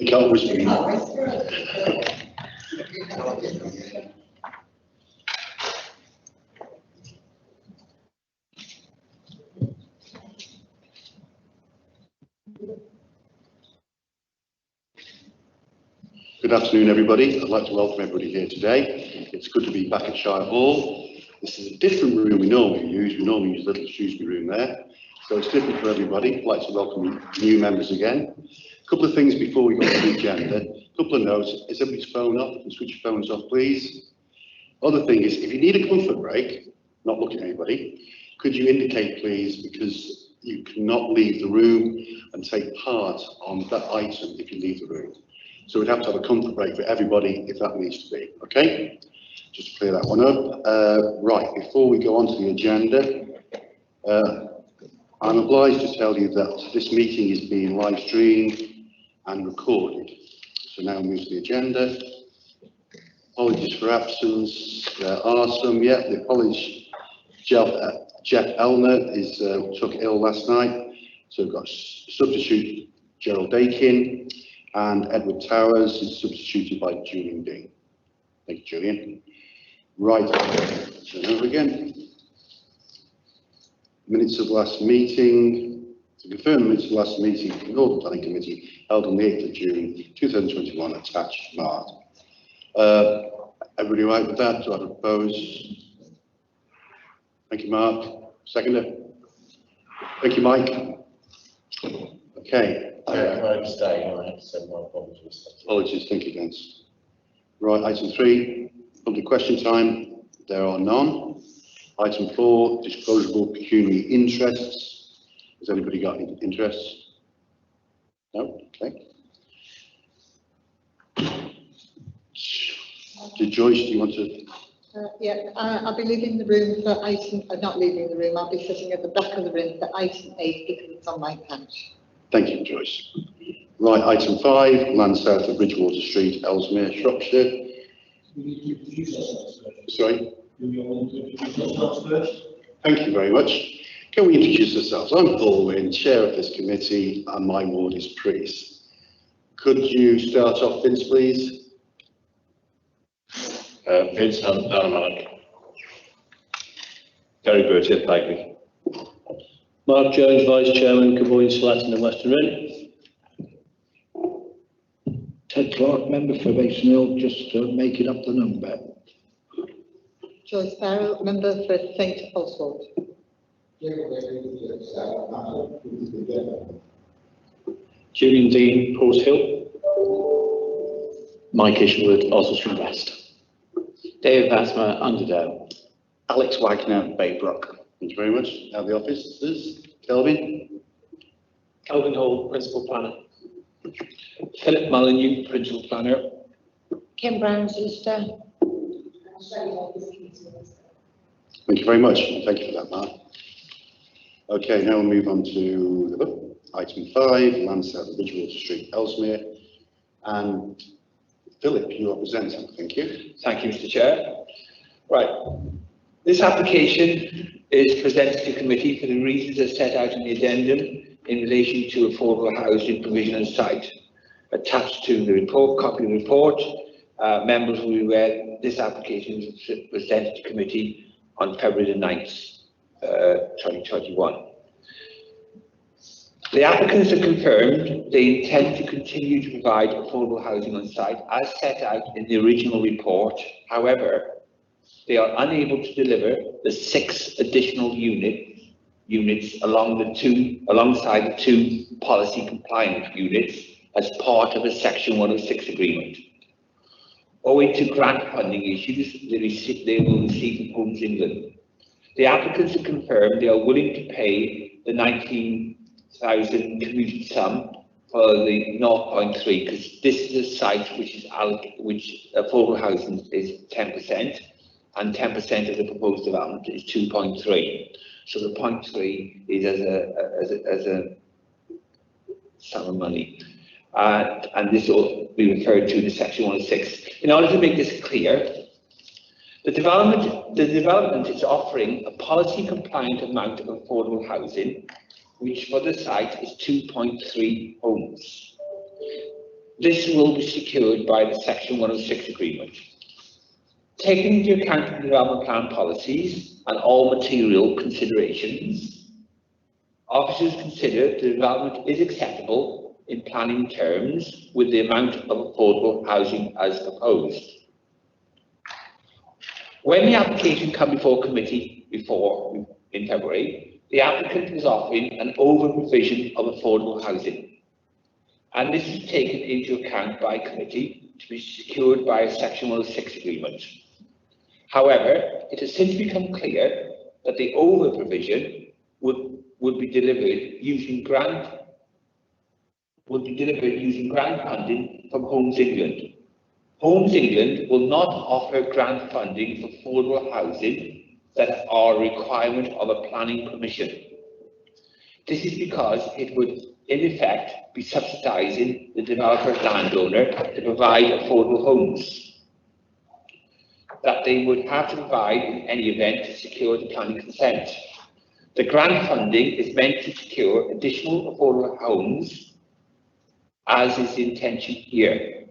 You can't whisper. Good afternoon, everybody. I'd like to welcome everybody here today. It's good to be back at Shire Hall. This is a different room we normally use. We normally use Little Shrewsbury room there. So it's different for everybody. I'd like to welcome new members again. A couple of things before we go to the agenda. A couple of notes. Is everybody's phone off? Can switch your phones off, please. Other thing is, if you need a comfort break, not looking at anybody, could you indicate, please, because you cannot leave the room and take part on that item if you leave the room. So we'd have to have a comfort break for everybody if that needs to be, okay? Just to clear that one up. Right, before we go on to the agenda, I'm obliged to tell you that this meeting is being live streamed and recorded. So now we move to the agenda. Apologies for absence. There are some, yeah, the apologies. Jeff Elner is took ill last night. So we've got substitute Gerald Dakin, and Edward Towers is substituted by Julian Dean. Thank you, Julian. Right, turn over again. Minutes of last meeting. To confirm the minutes of last meeting of the Northern Planning Committee held on the 8th of June 2021, attached Mark. Everybody right with that? Do I propose? Thank you, Mark. Seconder? Thank you, Mike. Okay. I abstain. I have to send my apologies. Apologies, thank you, Vince. Right, item 3, public question time. There are none. Item 4, disclosable pecuniary interests. Has anybody got any interests? No? Okay. Joyce, do you want to? Yeah, I'll be leaving the room for item, not leaving the room, I'll be sitting at the back of the room for item 8 because it's on my patch. Thank you, Joyce. Right, item 5, land south of Bridgewater Street, Ellesmere, Shropshire. Sorry? Thank you very much. Can we introduce ourselves? I'm Paul Wynne, chair of this committee, and my ward is Priest. Could you start off, Vince, please? Vince Mark. Gary Burchett, Likely. Mark Jones, Vice Chairman, Cavoyne, Slatton and Western Wren. Ted Clark, member for Basin Hill, just making up the number. Joyce Farrell, member for St Oswald. Julian Dean, Port Hill. Mike Isherwood, Oswestry West. David Vasmer, Underdale. Alex Wagner, Baybrook. Thank you very much. Now the officers. Kelvin. Kelvin Hall, Principal Planner. Philip Molyneux, Principal Planner. Kim Brown, Solicitor. Thank you very much. Thank you for that, Mark. Okay, now we'll move on to item 5, land south of Bridgewater Street, Ellesmere. And Philip, you are presenting. Thank you. Thank you, Mr. Chair. Right. This application is presented to committee for the reasons as set out in the addendum in relation to affordable housing provision and site. Attached to the report, copy of the report, members will be aware this application was presented to committee on February the 9th, 2021. The applicants have confirmed they intend to continue to provide affordable housing on site as set out in the original report. However, they are unable to deliver the 6 additional units alongside the 2 policy compliant units as part of a Section 106 agreement. Owing to grant funding issues they will receive from Homes England. The applicants have confirmed they are willing to pay the 19,000 commuted sum for the 0.3 because this is a site which affordable housing is 10%. And 10% of the proposed development is 2.3. So the 0.3 is as a sum of money. And this will be referred to in Section 106. In order to make this clear, the development is offering a policy compliant amount of affordable housing, which for the site is 2.3 homes. this will be secured by the Section 106 agreement. Taking into account the development plan policies and all material considerations, officers consider the development is acceptable in planning terms with the amount of affordable housing as proposed. When the application came before committee in February, the applicant was offering an over provision of affordable housing, and this was taken into account by committee to be secured by a Section 106 agreement. However, it has since become clear that the over provision would be delivered using grant funding from Homes England. Homes England will not offer grant funding for affordable housing that are a requirement of a planning permission. This is because it would, in effect, be subsidising the developer landowner to provide affordable homes that they would have to provide in any event to secure the planning consent. The grant funding is meant to secure additional affordable homes, as is the intention here.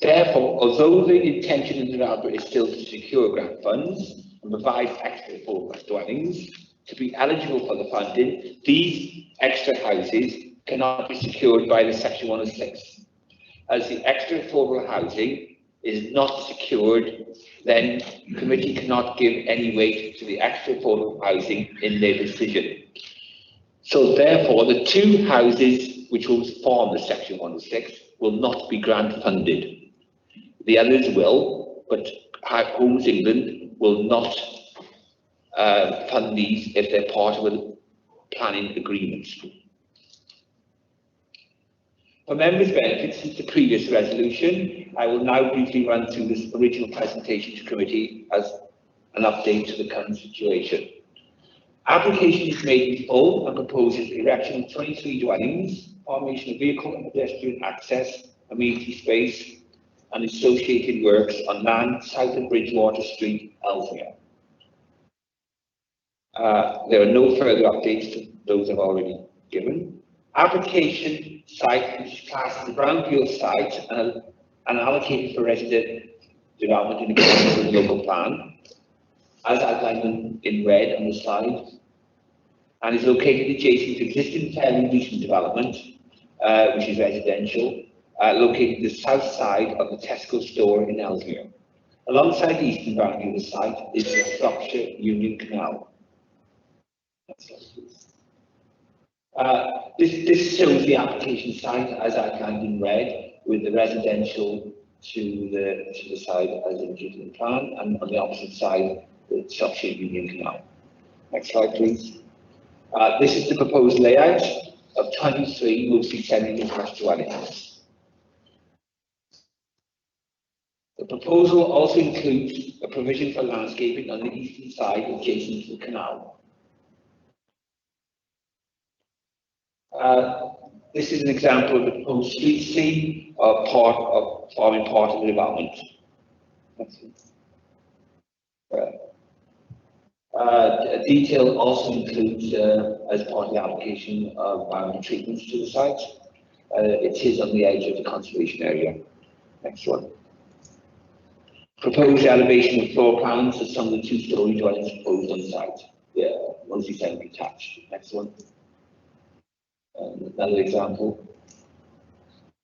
Therefore, although the intention of the developer is still to secure grant funds and provide extra affordable dwellings, to be eligible for the funding, these extra houses cannot be secured by the Section 106. As the extra affordable housing is not secured, then the committee cannot give any weight to the extra affordable housing in their decision. So therefore, the two houses which will form the Section 106 will not be grant funded. The others will, but Homes England will not fund these if they're part of a planning agreement. For members' benefit, since the previous resolution, I will now briefly run through this original presentation to committee as an update to the current situation. Application is made in full and proposes the erection of 23 dwellings, formation of vehicle and pedestrian access, amenity space, and associated works on land south of Bridgewater Street, Ellesmere. There are no further updates to those I've already given. Application site, which is classed as a brownfield site and allocated for resident development in accordance with the local plan, as outlined in red on the slide, and is located adjacent to existing Fairland Leeson development, which is residential, located the south side of the Tesco store in Ellesmere. Alongside the eastern boundary of the site is the Shropshire Union Canal. This shows the application site as outlined in red, with the residential to the side as indicated in the plan, and on the opposite side, the Shropshire Union Canal. Next slide, please. This is the proposed layout of 23 mostly semi-detached dwellings. The proposal also includes a provision for landscaping on the eastern side adjacent to the canal. This is an example of the proposed street scene, forming part of the development. Detail also includes, as part of the application, of environmental treatments to the site. It is on the edge of the conservation area. Next one. Proposed elevation of floor plans of some of the two-storey dwellings proposed on the site. Yeah, mostly semi-detached. Next one. Another example,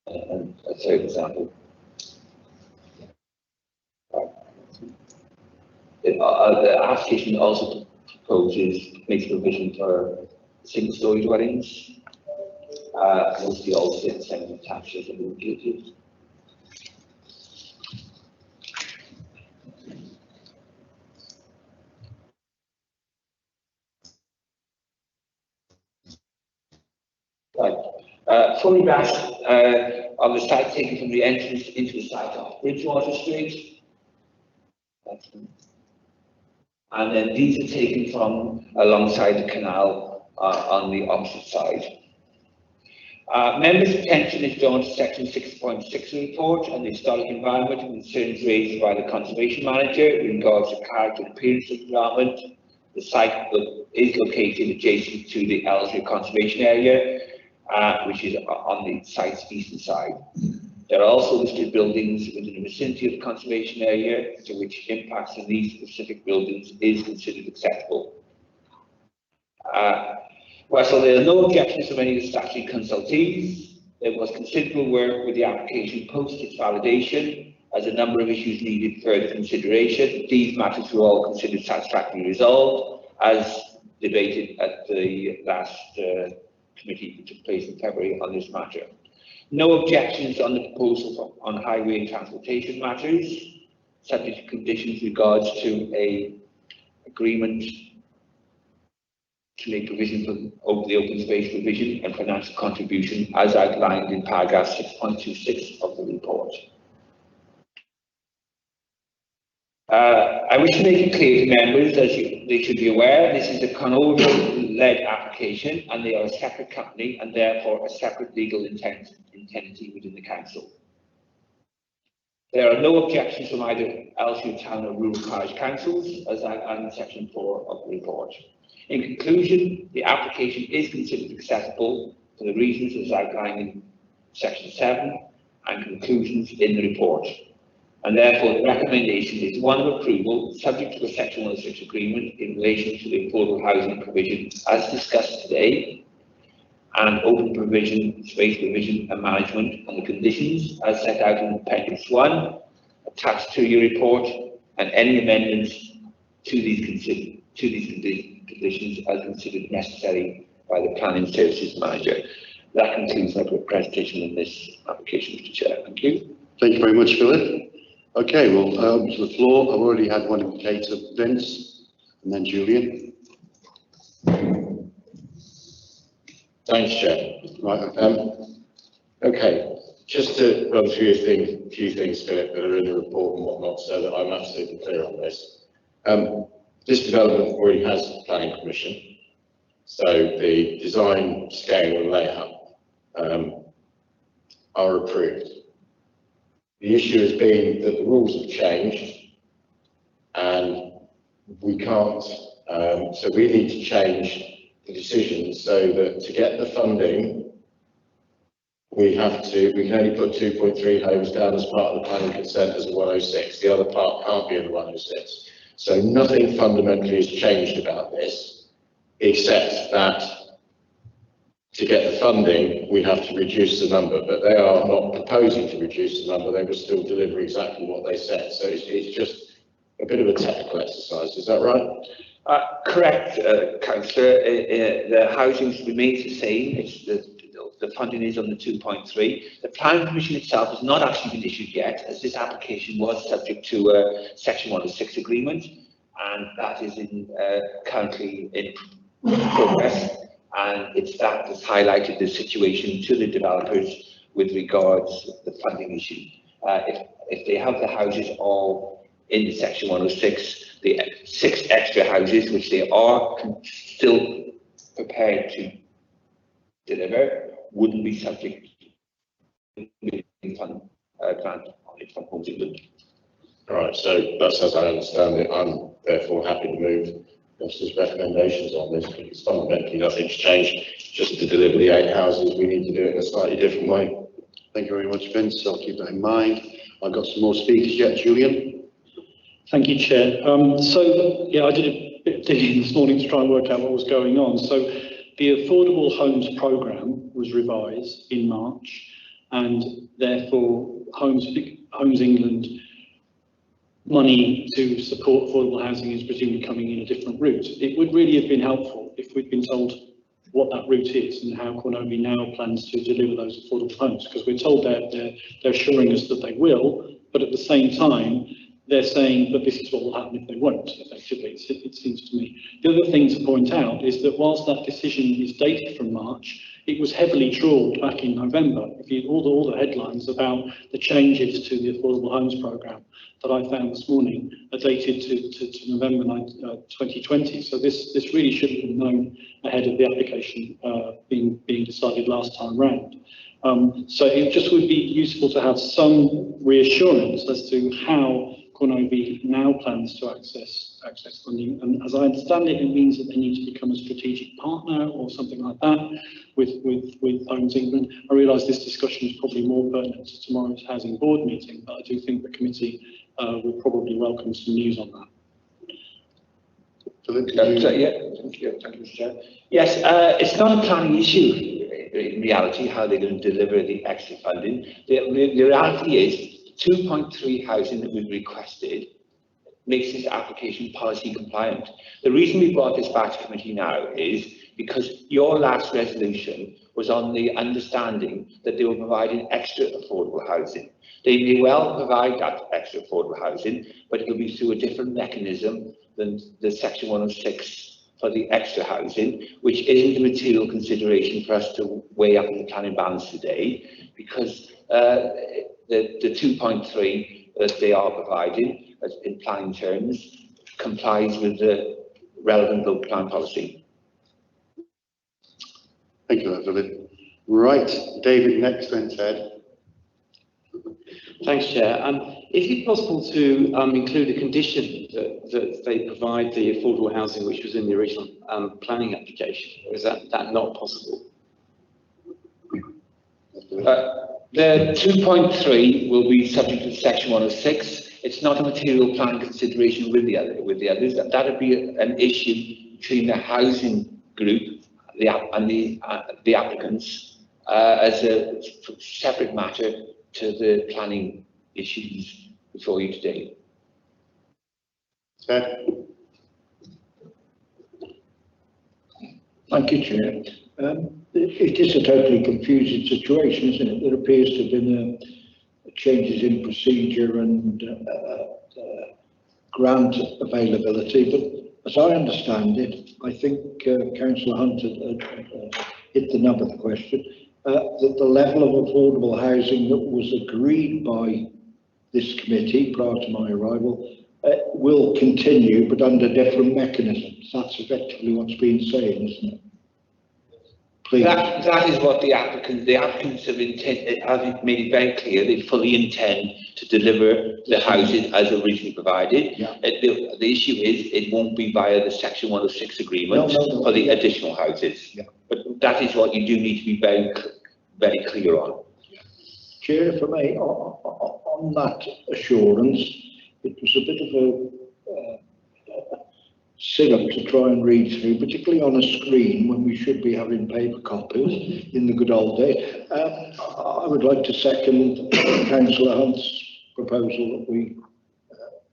and a third example. The application also makes provision for single-storey dwellings, mostly also semi-detached as indicated. Fully gas on the site taken from the entrance into the site off Bridgewater Street. And then these are taken from alongside the canal on the opposite side. Members' attention is drawn to section 6.6 of the report on the historic environment and concerns raised by the conservation manager in regards to character and appearance of the development. The site is located adjacent to the Ellesmere conservation area, which is on the site's eastern side. There are also listed buildings within the vicinity of the conservation area to which impacts on these specific buildings is considered acceptable. Whilst there are no objections from any of the statutory consultees, there was considerable work with the application post its validation, as a number of issues needed further consideration. These matters were all considered satisfactorily resolved, as debated at the last committee that took place in February on this matter. No objections on the proposal on highway and transportation matters, subject to conditions regards to a agreement to make provision for the open space provision and financial contribution as outlined in paragraph 6.26 of the report. I wish to make it clear to members that they should be aware this is a Conover-led application and they are a separate company and therefore a separate legal entity within the council. There are no objections from either Aylesham Town or Rural Parish Councils, as outlined in section 4 of the report. In conclusion, the application is considered acceptable for the reasons as outlined in section 7 and conclusions in the report. And therefore, the recommendation is one of approval, subject to a section 106 agreement in relation to the affordable housing provision as discussed today, and open provision, space provision and management on the conditions as set out in Appendix 1, attached to your report, and any amendments to these conditions as considered necessary by the Planning Services Manager. That concludes my presentation on this application, Mr. Chair. Thank you. Thank you very much, Philip. Okay, well, to the floor. I've already had one indicator, Vince, and then Julian. Thanks, Chair. Right. Okay, just to run through a few things, Philip, that are in the report and whatnot, so that I'm absolutely clear on this. This development already has planning permission, so the design, scale and layout are approved. The issue has been that the rules have changed and we can't, so we need to change the decision so that to get the funding, we can only put 2.3 homes down as part of the planning consent as a 106. The other part can't be in the 106. So nothing fundamentally has changed about this, except that to get the funding, we have to reduce the number, but they are not proposing to reduce the number. They will still deliver exactly what they said. So it's just a bit of a technical exercise. Is that right? Correct, Councillor. The housing remains the same. It's the funding is on the 2.3. The planning permission itself has not actually been issued yet, as this application was subject to a Section 106 agreement, and that is currently in progress. And it's that has highlighted the situation to the developers with regards to the funding issue. If they have the houses all in the Section 106, the 6 extra houses, which they are still prepared to deliver, wouldn't be subject to the grant on it from Homes England. Right, so that's as I understand it. I'm therefore happy to move Councillor's recommendations on this, because fundamentally nothing's changed. Just to deliver the 8 houses, we need to do it in a slightly different way. Thank you very much, Vince. I'll keep that in mind. I've got some more speakers yet, Julian. Thank you, Chair. So, yeah, I did a bit of digging this morning to try and work out what was going on. So the Affordable Homes Programme was revised in March, and therefore Homes England money to support affordable housing is presumably coming in a different route. It would really have been helpful if we'd been told what that route is and how Cornoby now plans to deliver those affordable homes, because we're told they're assuring us that they will, but at the same time they're saying that this is what will happen if they won't, effectively, it seems to me. The other thing to point out is that whilst that decision is dated from March, it was heavily trawled back in November. If you all the headlines about the changes to the Affordable Homes Programme that I found this morning are dated to November 2020. So this really should have been known ahead of the application being decided last time round. So it just would be useful to have some reassurance as to how Cornoby now plans to access access funding. And as I understand it, it means that they need to become a strategic partner or something like that with Homes England. I realise this discussion is probably more pertinent to tomorrow's Housing Board meeting, but I do think the committee will probably welcome some news on that. Philip, Yeah, thank you, Mr. Chair. Yes, it's not a planning issue in reality, how they're going to deliver the extra funding. The reality is 2.3 housing that we've requested makes this application policy compliant. The reason we brought this back to committee now is because your last resolution was on the understanding that they were providing extra affordable housing. They may well provide that extra affordable housing, but it will be through a different mechanism than the Section 106 for the extra housing, which isn't a material consideration for us to weigh up in the planning balance today, because the 2.3 that they are providing in planning terms complies with the relevant local plan policy. Thank you, Philip. Right, David next, then Ted. Thanks, Chair. Is it possible to include a condition that they provide the affordable housing which was in the original planning application? Or is that not possible? The 2.3 will be subject to Section 106. It's not a material plan consideration with the others. That would be an issue between the housing group and the applicants as a separate matter to the planning issues before you today. Ted? Thank you, Chair. It is a totally confusing situation, isn't it? There appears to have been changes in procedure and grant availability, but as I understand it, I think Councillor Hunt had hit the nub of the question, that the level of affordable housing that was agreed by this committee prior to my arrival will continue, but under different mechanisms. That's effectively what's been saying, isn't it? Please. That is what the applicants have made it very clear. They fully intend to deliver the houses as originally provided. Yeah. The issue is it won't be via the Section 106 agreement No. for the additional houses. Yeah. But that is what you do need to be very clear on. Chair, if I may, on that assurance, it was a bit of a syrup to try and read through, particularly on a screen when we should be having paper copies in the good old days. I would like to second Councillor Hunt's proposal that we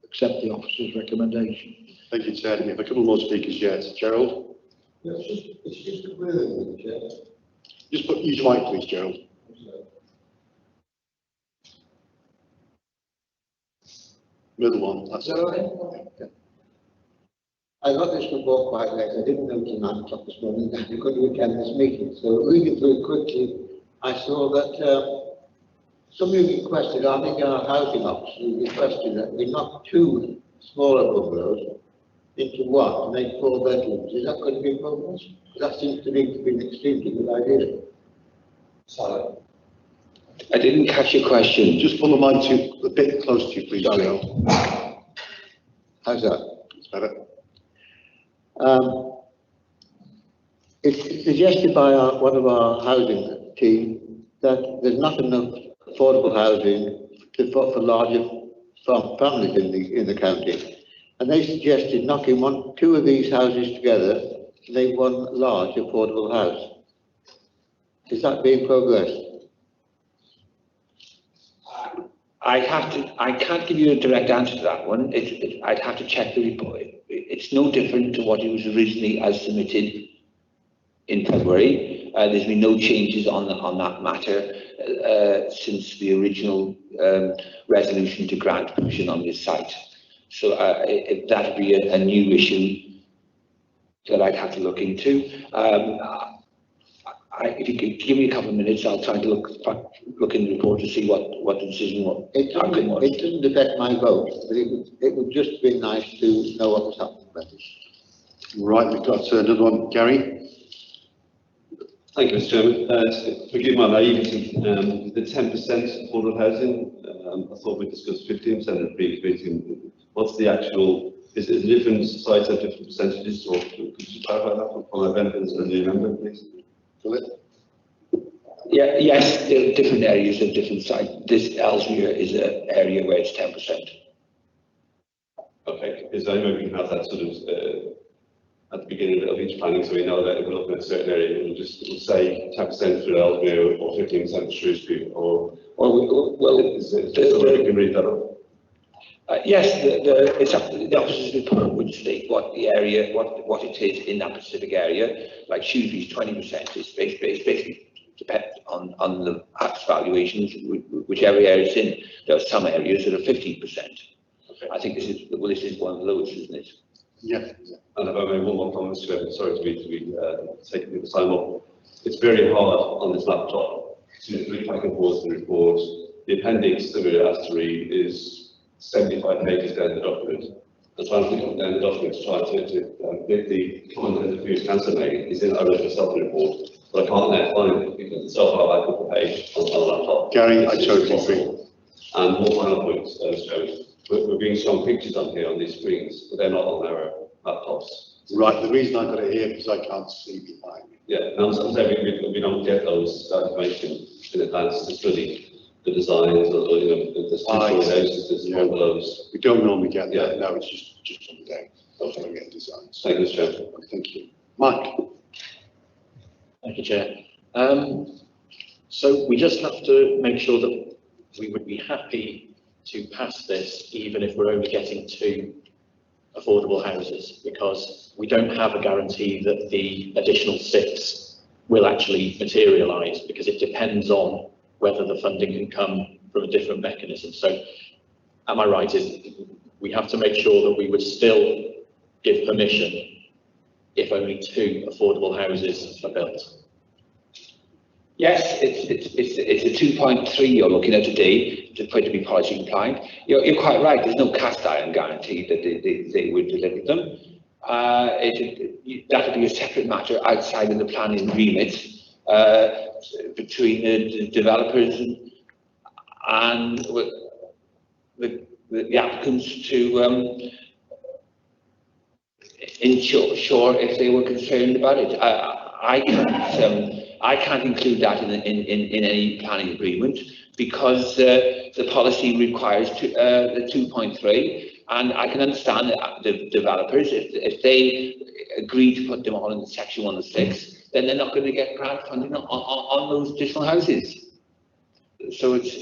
accept the officer's recommendation. Thank you, Ted. We have a couple more speakers yet. Gerald? Yeah, it's just a word, Chair. Just put use your mic, please, Gerald. Middle one, that's it. I got this report quite late. I didn't know till 9 o'clock this morning that you couldn't attend this meeting. So reading through it quickly, I saw that somebody requested, I think our housing officer requested that we knock 2 smaller bungalows into one to make 4 bedrooms. Is that going to be progress? That seems to me to be an extremely good idea. Sorry. I didn't catch your question. Just pull the mic a bit closer to you, please, Gerald. How's that? It's better. It's suggested by one of our housing team that there's not enough affordable housing for larger families in the county, and they suggested knocking 2 of these houses together to make one large affordable house. Is that being progressed? I can't give you a direct answer to that one. I'd have to check the report. It's no different to what it was originally as submitted in February. There's been no changes on that matter since the original resolution to grant permission on this site. So that would be a new issue that I'd have to look into. If you could give me a couple of minutes, I'll try to look in the report to see what the decision was. It doesn't affect my vote, but it would just be nice to know what was happening with this. Right, we've got another one. Gary? Thank you, Mr. Chairman. Forgive my naivety. The 10% affordable housing, I thought we discussed 15% at the previous meeting. What's the actual Is it different sites have different percentages, or could you clarify that for my benefit as a new member, please? Philip? Yeah, yes, there are different areas of different sites. This Ellesmere is an area where it's 10%. Okay, is there any way we can have that sort of at the beginning of each planning, so we know that if we're looking at a certain area, it'll say 10% for Ellesmere or 15% for Shrewsbury, or is there a way we can read that up? Yes, the officer's report would state what the area, what it is in that specific area. Like Shrewsbury's 20% is basically depends on the ACT's valuations, whichever area it's in. There are some areas that are 15%. Okay. I think this is one of the lowest, isn't it? Yeah. And if I may, one more comment, sorry to be taking the time up. It's very hard on this laptop to read back and forth the report. The appendix that we're asked to read is 75 pages down the document. And trying to come down the document to try to get the comment that the previous councillor made is in our original report. But I can't now find it because it's so far back up the page on the laptop. Gary, I totally agree. And one final point, we're being shown pictures on here on these screens, but they're not on our laptops. Right, the reason I've got it here is I can't see behind me. Yeah, and I'm saying we don't get those information in advance to study the designs or the structural houses, the bungalows. We don't normally get that. No, it's just on the day. Those are getting designs. Thank you, Chair. Thank you. Mike. Thank you, Chair. So we just have to make sure that we would be happy to pass this, even if we're only getting 2 affordable houses, because we don't have a guarantee that the additional 6 will actually materialise, because it depends on whether the funding can come from a different mechanism. So am I right? Is we have to make sure that we would still give permission if only 2 affordable houses are built? Yes, it's a 2.3 you're looking at today, for it to be policy compliant. You're quite right, there's no cast iron guarantee that they would deliver them. That would be a separate matter outside of the planning remit between the developers and the applicants to ensure if they were concerned about it. I can't include that in any planning agreement because the policy requires the 2.3, and I can understand that the developers, if they agree to put them all in section 106, then they're not going to get grant funding on those additional houses. So it's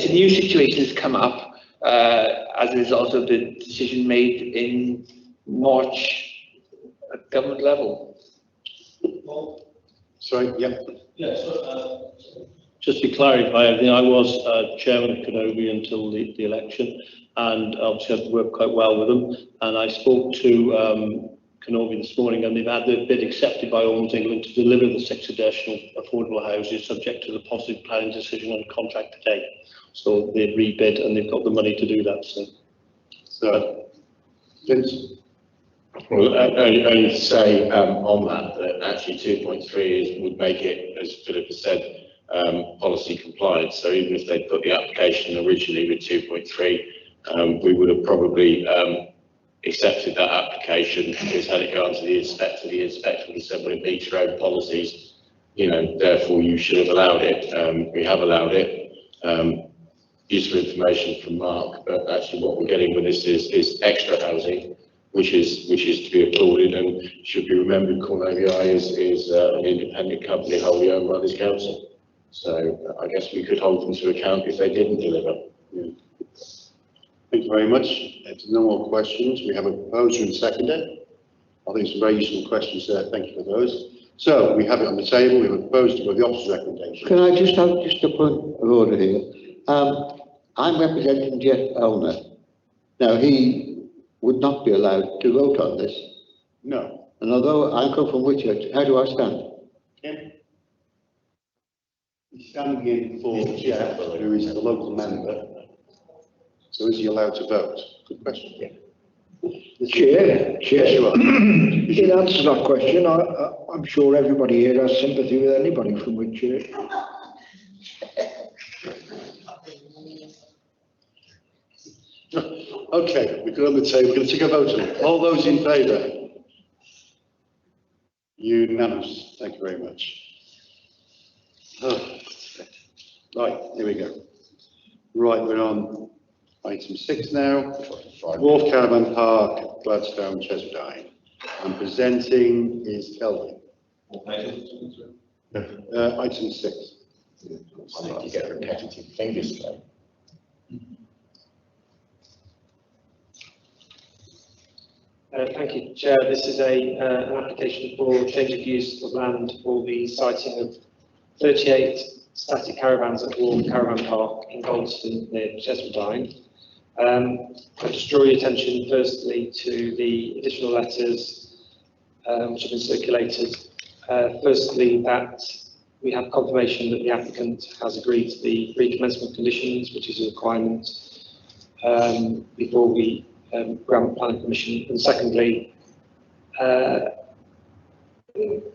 a new situation that's come up as a result of the decision made in March at government level. Sorry, yeah. Yeah, so, just to clarify everything, I was chairman of Canobie until the election, and obviously I've worked quite well with them. And I spoke to Canobie this morning, and they've had their bid accepted by Homes England to deliver the 6 additional affordable houses, subject to the positive planning decision on contract today. So they've rebid and they've got the money to do that. So, Vince. Well, only to say on that actually 2.3 would make it, as Philip has said, policy compliant. So even if they put the application originally with 2.3, we would have probably accepted that application, because had it gone to the inspector would have said, well, it meets your own policies, therefore you should have allowed it. We have allowed it. Useful information from Mark, but actually what we're getting with this is extra housing, which is to be applauded, and should be remembered. Cornavii is an independent company wholly owned by this council. So I guess we could hold them to account if they didn't deliver. Yeah. Thank you very much. If there's no more questions, we have a proposer and seconder. I think some very useful questions there. Thank you for those. So we have it on the table. We have a proposal with the officer's recommendation. Can I just have a point of order here? I'm representing Jeff Elmer. Now, he would not be allowed to vote on this. No. And although I come from Whitchurch, how do I stand? Okay. He's standing in for Jeff, who is the local member. So is he allowed to vote? Good question. Yeah. Chair, you are. in answer to that question, I'm sure everybody here has sympathy with anybody from Whitchurch. Okay, we've got on the table, we're going to take a vote on it. All those in favour? Unanimous, thank you very much. Oh, right, here we go. Right, we're on item 6 now. Wharf Caravan Park, Gladstone, Cheswardine. And presenting is Kelvin. Item 6. You get repetitive fingers, though. Thank you, Chair. This is an application for change of use of land for the siting of 38 static caravans at Wharf Caravan Park in Goldstone near Cheswardine. I just draw your attention firstly to the additional letters which have been circulated. Firstly, that we have confirmation that the applicant has agreed to the pre-commencement conditions, which is a requirement before we grant planning permission. And secondly,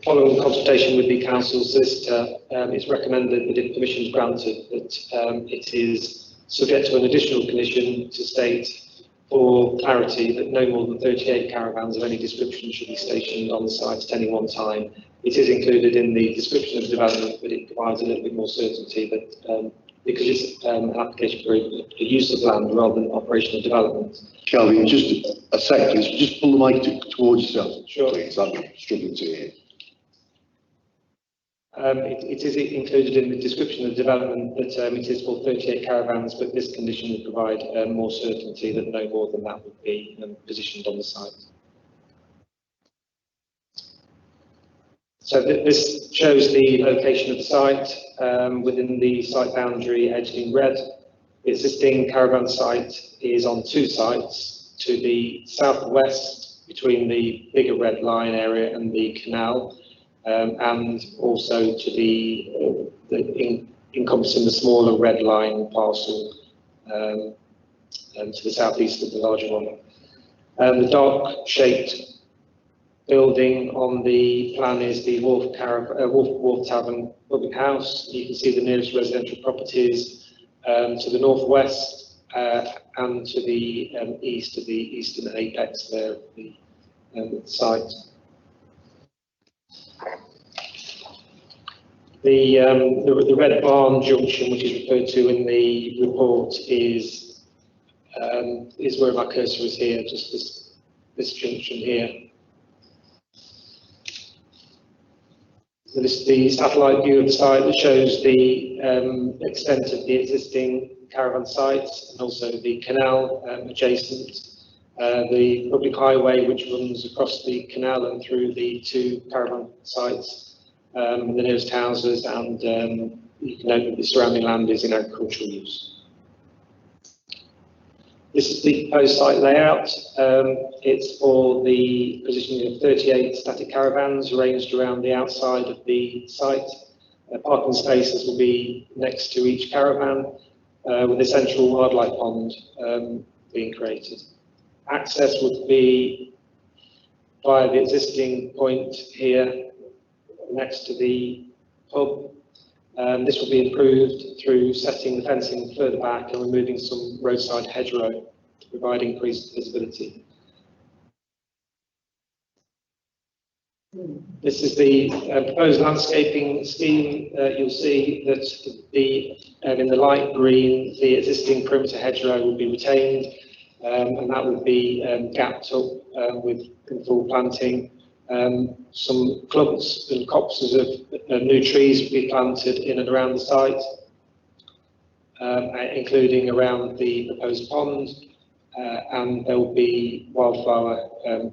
following consultation with the council solicitor, it's recommended that if permission is granted, that it is subject to an additional condition to state for clarity that no more than 38 caravans of any description should be stationed on the site at any one time. It is included in the description of development, but it provides a little bit more certainty that because it's an application for a use of land rather than operational development. Kelvin, just a sec, please. Just pull the mic towards yourself. Sure. Please, I'm struggling to hear. It is included in the description of development that it is for 38 caravans, but this condition would provide more certainty that no more than that would be positioned on the site. So this shows the location of the site within the site boundary edged in red. The existing caravan site is on 2 sites, to the southwest between the bigger red line area and the canal, and also to the encompassing the smaller red line parcel to the southeast of the larger one. The dark shaped building on the plan is the Wharf Tavern Public House. You can see the nearest residential properties to the northwest and to the east of the eastern apex there of the site. The red barn junction, which is referred to in the report, is where my cursor is here, just this junction here. So this is the satellite view of the site that shows the extent of the existing caravan sites and also the canal adjacent. The public highway which runs across the canal and through the 2 caravan sites, the nearest houses, and you can note that the surrounding land is in agricultural use. This is the proposed site layout. It's for the positioning of 38 static caravans arranged around the outside of the site. Parking spaces will be next to each caravan, with a central wildlife pond being created. Access would be via the existing point here next to the pub. This will be improved through setting the fencing further back and removing some roadside hedgerow to provide increased visibility. This is the proposed landscaping scheme. You'll see that in the light green, the existing perimeter hedgerow will be retained, and that would be gapped up with full planting. Some clumps and copses of new trees will be planted in and around the site, including around the proposed pond, and there will be wildflower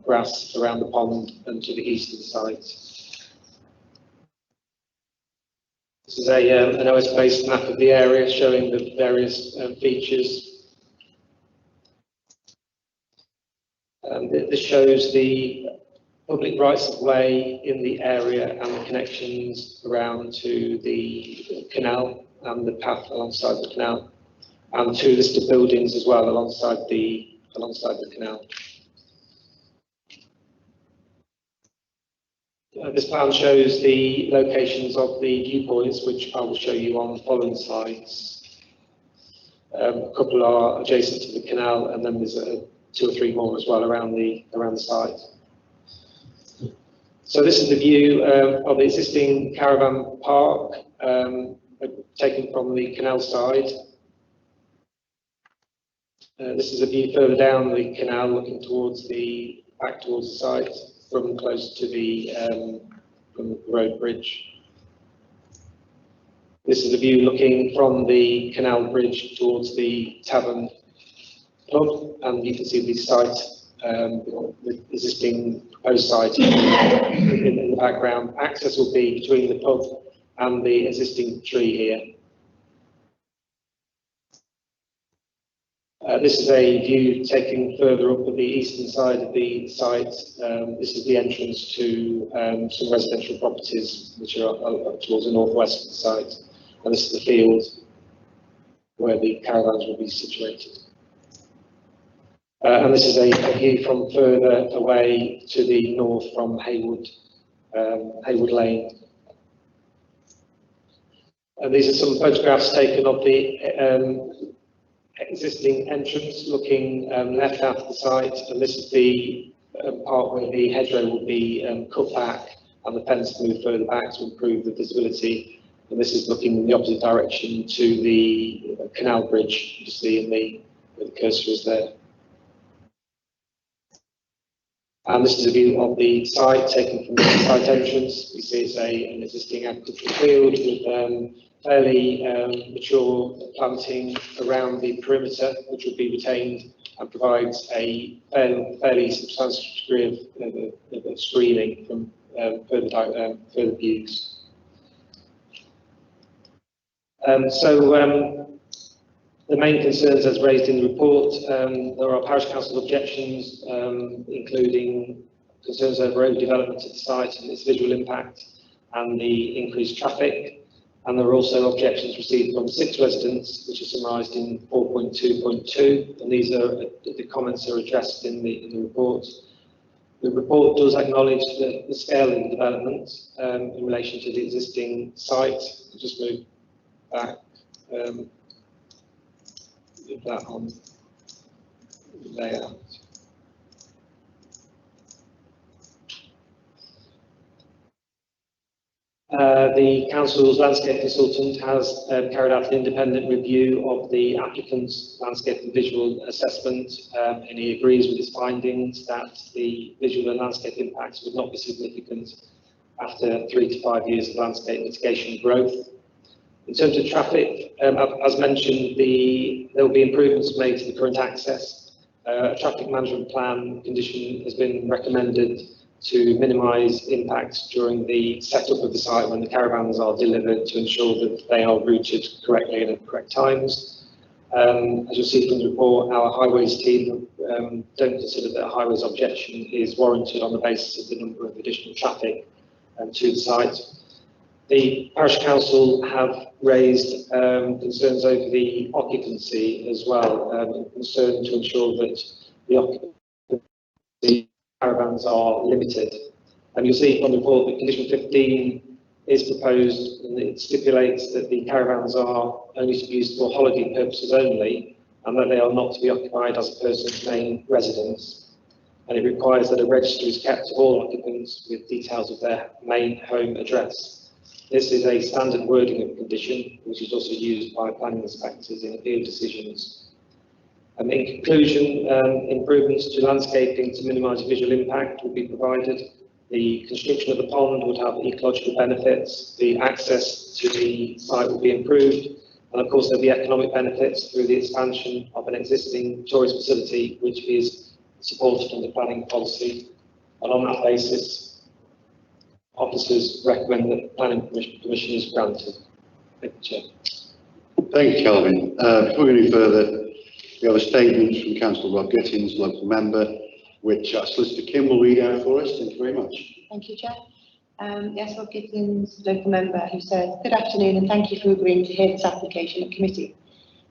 grass around the pond and to the east of the site. This is an OS-based map of the area showing the various features. This shows the public rights of way in the area and the connections around to the canal and the path alongside the canal, and 2 listed buildings as well alongside the canal. This plan shows the locations of the viewpoints, which I will show you on the following slides. A couple are adjacent to the canal, and then there's 2 or 3 more as well around the site. So this is the view of the existing caravan park, taken from the canal side. This is a view further down the canal, looking back towards the site, from close to the road bridge. This is a view looking from the canal bridge towards the tavern pub, and you can see the site, the existing proposed site in the background. Access will be between the pub and the existing tree here. This is a view taken further up at the eastern side of the site. This is the entrance to some residential properties which are up towards the northwest of the site. And this is the field where the caravans will be situated. And this is a view from further away to the north from Haywood Lane. And these are some photographs taken of the existing entrance looking left out of the site, and this is the part where the hedgerow will be cut back and the fence moved further back to improve the visibility. And this is looking in the opposite direction to the canal bridge you see in where the cursor is there. And this is a view of the site taken from the site entrance. You see it's an existing agricultural field with fairly mature planting around the perimeter, which will be retained and provides a fairly substantial degree of screening from further views. The main concerns as raised in the report, there are parish council objections, including concerns over overdevelopment of the site and its visual impact and the increased traffic. And there are also objections received from 6 residents, which are summarised in 4.2.2, and these are the comments are addressed in the report. The report does acknowledge the scale of the development in relation to the existing site. I'll just move back. Move that on layout. The council's landscape consultant has carried out an independent review of the applicant's landscape and visual assessment, and he agrees with his findings that the visual and landscape impacts would not be significant after 3 to 5 years of landscape mitigation growth. In terms of traffic, as mentioned, there will be improvements made to the current access. A traffic management plan condition has been recommended to minimise impacts during the setup of the site when the caravans are delivered, to ensure that they are routed correctly and at correct times. As you'll see from the report, our highways team don't consider that a highways objection is warranted on the basis of the number of additional traffic to the site. The parish council have raised concerns over the occupancy as well, concern to ensure that the occupancy caravans are limited. And you'll see from the report that condition 15 is proposed, and it stipulates that the caravans are only to be used for holiday purposes only, and that they are not to be occupied as a person's main residence. And it requires that a register is kept of all occupants with details of their main home address. This is a standard wording of condition, which is also used by planning inspectors in appeal decisions. In conclusion, improvements to landscaping to minimise visual impact will be provided. The construction of the pond would have ecological benefits. The access to the site will be improved. And of course, there'll be economic benefits through the expansion of an existing tourist facility, which is supported under planning policy. And on that basis, officers recommend that planning permission is granted. Thank you, Chair. Thank you, Kelvin. Before we go any further, we have a statement from Councillor Rod Gittins, local member, which Solicitor Kim will read out for us. Thank you very much. Thank you, Chair. Yes, Rod Gittins, local member, who says, "Good afternoon and thank you for agreeing to hear this application at committee.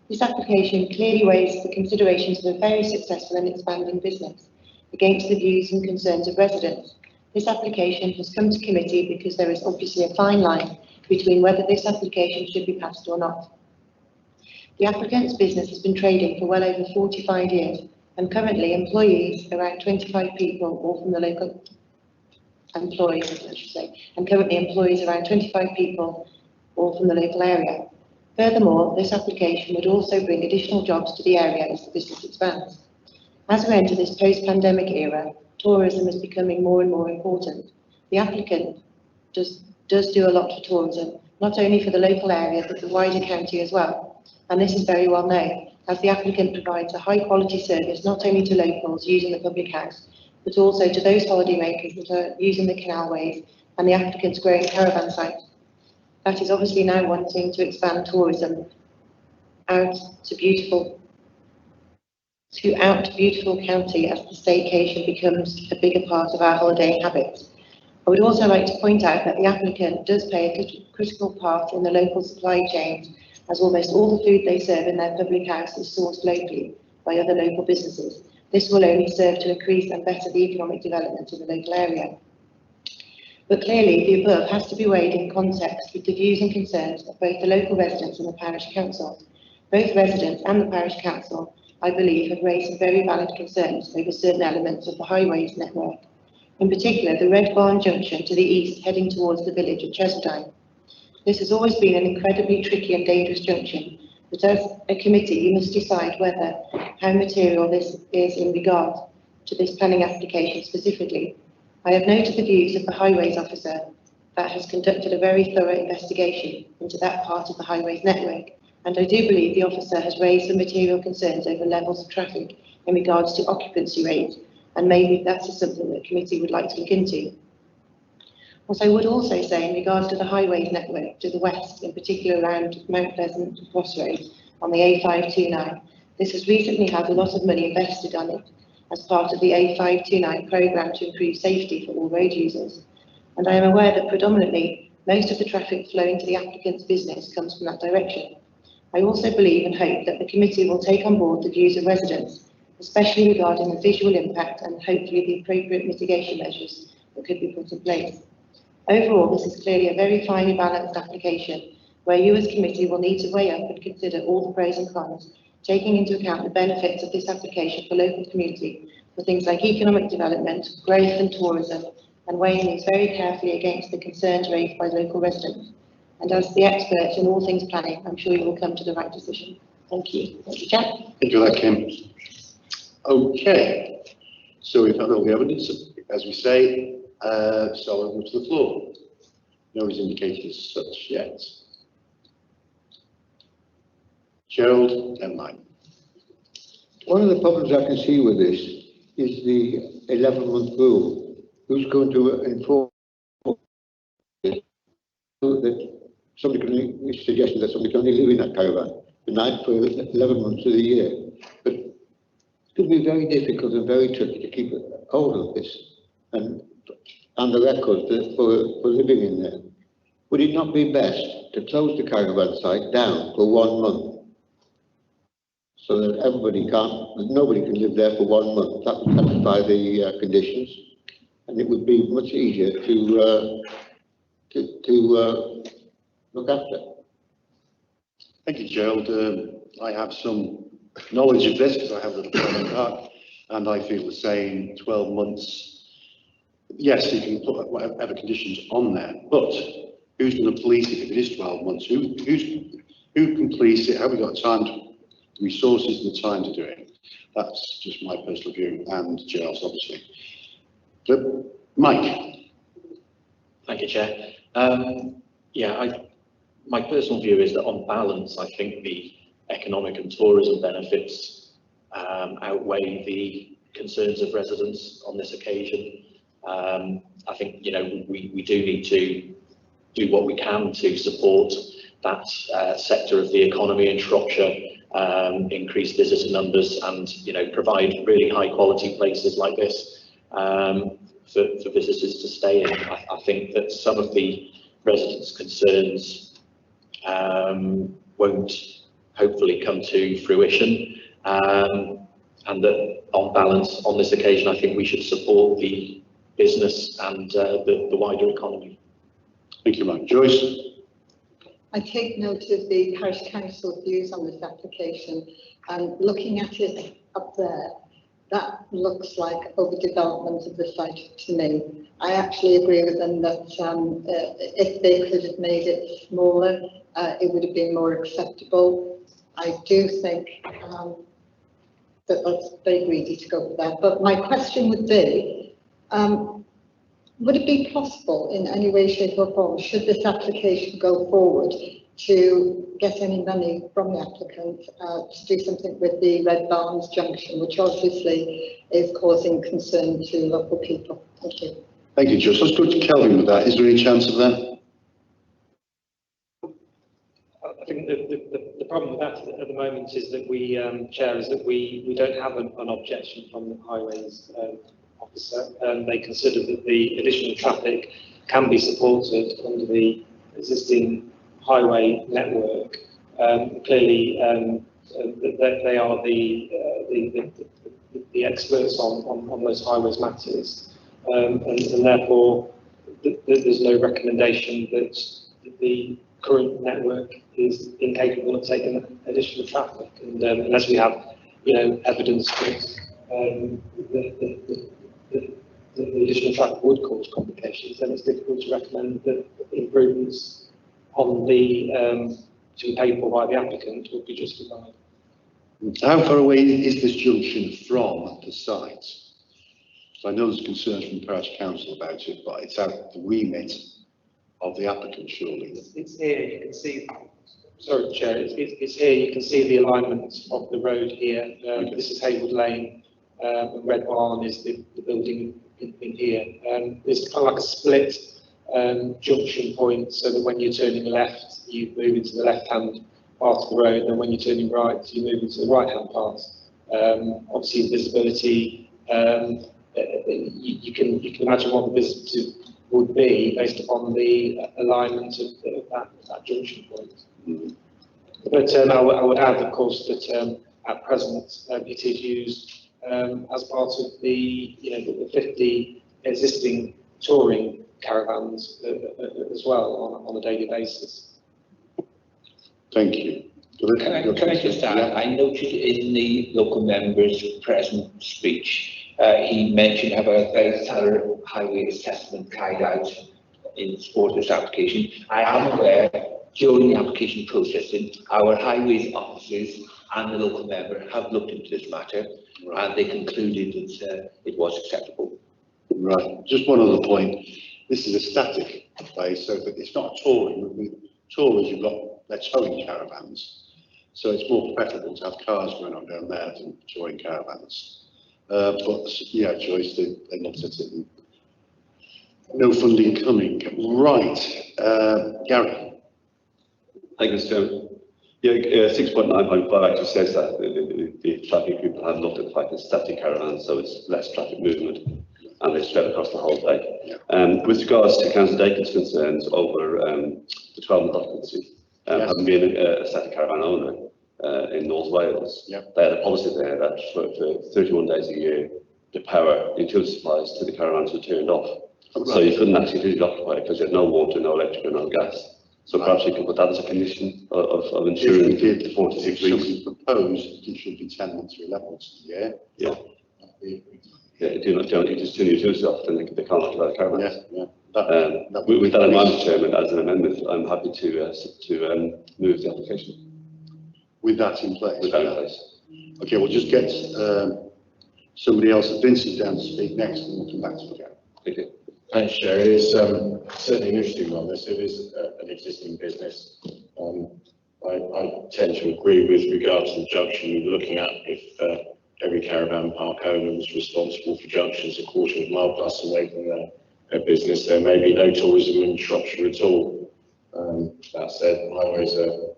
This application clearly weighs the considerations of a very successful and expanding business against the views and concerns of residents. This application has come to committee because there is obviously a fine line between whether this application should be passed or not. The applicant's business has been trading for well over 45 years and currently employs around 25 people, all from the local area. Furthermore, this application would also bring additional jobs to the area as the business expands. As we enter this post-pandemic era, tourism is becoming more and more important. The applicant does do a lot for tourism, not only for the local area, but the wider county as well. And this is very well known, as the applicant provides a high-quality service not only to locals using the public house, but also to those holidaymakers that are using the canalways and the applicant's growing caravan site. That is obviously now wanting to expand tourism out to beautiful county as the staycation becomes a bigger part of our holidaying habits. I would also like to point out that the applicant does play a critical part in the local supply chains, as almost all the food they serve in their public house is sourced locally by other local businesses. This will only serve to increase and better the economic development of the local area. But clearly, the above has to be weighed in context with the views and concerns of both the local residents and the parish council. Both residents and the parish council, I believe, have raised some very valid concerns over certain elements of the highways network. In particular, the Red Barn Junction to the east heading towards the village of Chesedine. This has always been an incredibly tricky and dangerous junction, but as a committee you must decide how material this is in regard to this planning application specifically. I have noted the views of the highways officer that has conducted a very thorough investigation into that part of the highways network, and I do believe the officer has raised some material concerns over levels of traffic in regards to occupancy rates, and maybe that's something that the committee would like to look into. What I would also say in regards to the highways network to the west, in particular around Mount Pleasant Crossroads on the A529, this has recently had a lot of money invested on it as part of the A529 programme to improve safety for all road users. And I am aware that predominantly most of the traffic flowing to the applicant's business comes from that direction. I also believe and hope that the committee will take on board the views of residents, especially regarding the visual impact and hopefully the appropriate mitigation measures that could be put in place. Overall, this is clearly a very finely balanced application where you as committee will need to weigh up and consider all the pros and cons, taking into account the benefits of this application for local community for things like economic development, growth and tourism, and weighing these very carefully against the concerns raised by local residents. And as the expert in all things planning, I'm sure you will come to the right decision. Thank you. Thank you, Jack. Thank you for that, Kim. Okay, so we've had all the evidence, as we say, so I'll move to the floor. No one's indicated as such yet. Gerald and Mike. One of the problems I can see with this is the 11-month rule. Who's going to enforce it? That somebody can, it's suggested that somebody can only live in that caravan for 11 months of the year. But it could be very difficult and very tricky to keep hold of this and the record for living in there. Would it not be best to close the caravan site down for 1 month? So that nobody can live there for 1 month. That would satisfy the conditions, and it would be much easier to look after. Thank you, Gerald. I have some knowledge of this because I have a little comment that, and I feel the same. 12 months. Yes, you can put whatever conditions on there, but who's going to police it if it is 12 months? Who can police it? Have we got time? Resources and the time to do it. That's just my personal view, and Gerald's obviously. But Mike. Thank you, Chair. My personal view is that on balance, I think the economic and tourism benefits outweigh the concerns of residents on this occasion. I think, we do need to do what we can to support that sector of the economy in Shropshire, increase visitor numbers and, provide really high quality places like this for visitors to stay in. I think that some of the residents' concerns won't hopefully come to fruition, and that on balance on this occasion I think we should support the business and the wider economy. Thank you, Mike. Joyce? I take note of the parish council views on this application, and looking at it up there, that looks like overdevelopment of the site to me. I actually agree with them that if they could have made it smaller, it would have been more acceptable. I do think that that's very greedy to go for that. But my question would be, would it be possible in any way, shape or form, should this application go forward, to get any money from the applicant to do something with the Red Barns junction, which obviously is causing concern to local people? Thank you. Thank you, Josh. Let's go to Kelvin with that. Is there any chance of that? I think the problem with that at the moment is that Chair, is that we don't have an objection from the highways officer. They consider that the additional traffic can be supported under the existing highway network. Clearly, they are the experts on those highways matters, and therefore there's no recommendation that the current network is incapable of taking additional traffic. And unless we have, evidence that the additional traffic would cause complications, then it's difficult to recommend that improvements on the to be paid for by the applicant would be justified. How far away is this junction from the site? So I know there's concerns from the parish council about it, but it's out of the remit of the applicant, surely. It's here, you can see, sorry Chair, it's here, you can see the alignment of the road here. This is Haywood Lane, and Red Barn is the building in here. There's kind of like a split junction point, so that when you're turning left, you move into the left-hand part of the road, and when you're turning right, you move into the right-hand part. Obviously, visibility, you can imagine what the visibility would be based upon the alignment of that junction point. But I would add, of course, that at present it is used as part of the the 50 existing touring caravans as well on a daily basis. Thank you. Can I just add, I noted in the local member's present speech, he mentioned have a very thorough highway assessment carried out in support of this application. I am aware during the application processing, our highways officers and the local member have looked into this matter, and they concluded that it was acceptable. Right. Just one other point. This is a static place, so it's not touring. With tours, you've got they're towing caravans, so it's more preferable to have cars going on down there than touring caravans. But yeah, Joyce, they looked at it. And no funding coming. Right, Gary. Thank you, Mr. Chairman. Yeah, 6.9.5 actually says that the traffic people have looked at the fact it's static caravans, so it's less traffic movement, and they spread across the whole day. Yeah. With regards to Councillor Dakin's concerns over the 12-month occupancy, having been a static caravan owner in North Wales, they had a policy there that for 31 days a year, the power, utility supplies to the caravans were turned off. Right. So you couldn't actually physically occupy it because you had no water, no electric, no gas. So perhaps you could put that as a condition of ensuring the 46 weeks. Somebody proposed it should be 10 months or 11 months a year. Yeah. Yeah, you just turn your utilities off, then they can't occupy the caravans. With that in mind, Mr. Chairman, as an amendment, I'm happy to move the application. With that in place? With that in place. Okay, we'll just get somebody else, Vincent, down to speak next, and we'll come back to you again. Thank you. Thanks, Chair. It is certainly an interesting one. This it is an existing business. I tend to agree with regard to the junction. Looking at if every caravan park owner was responsible for junctions a quarter of a mile plus away from their business, there may be no tourism in Shropshire at all. That said, highways are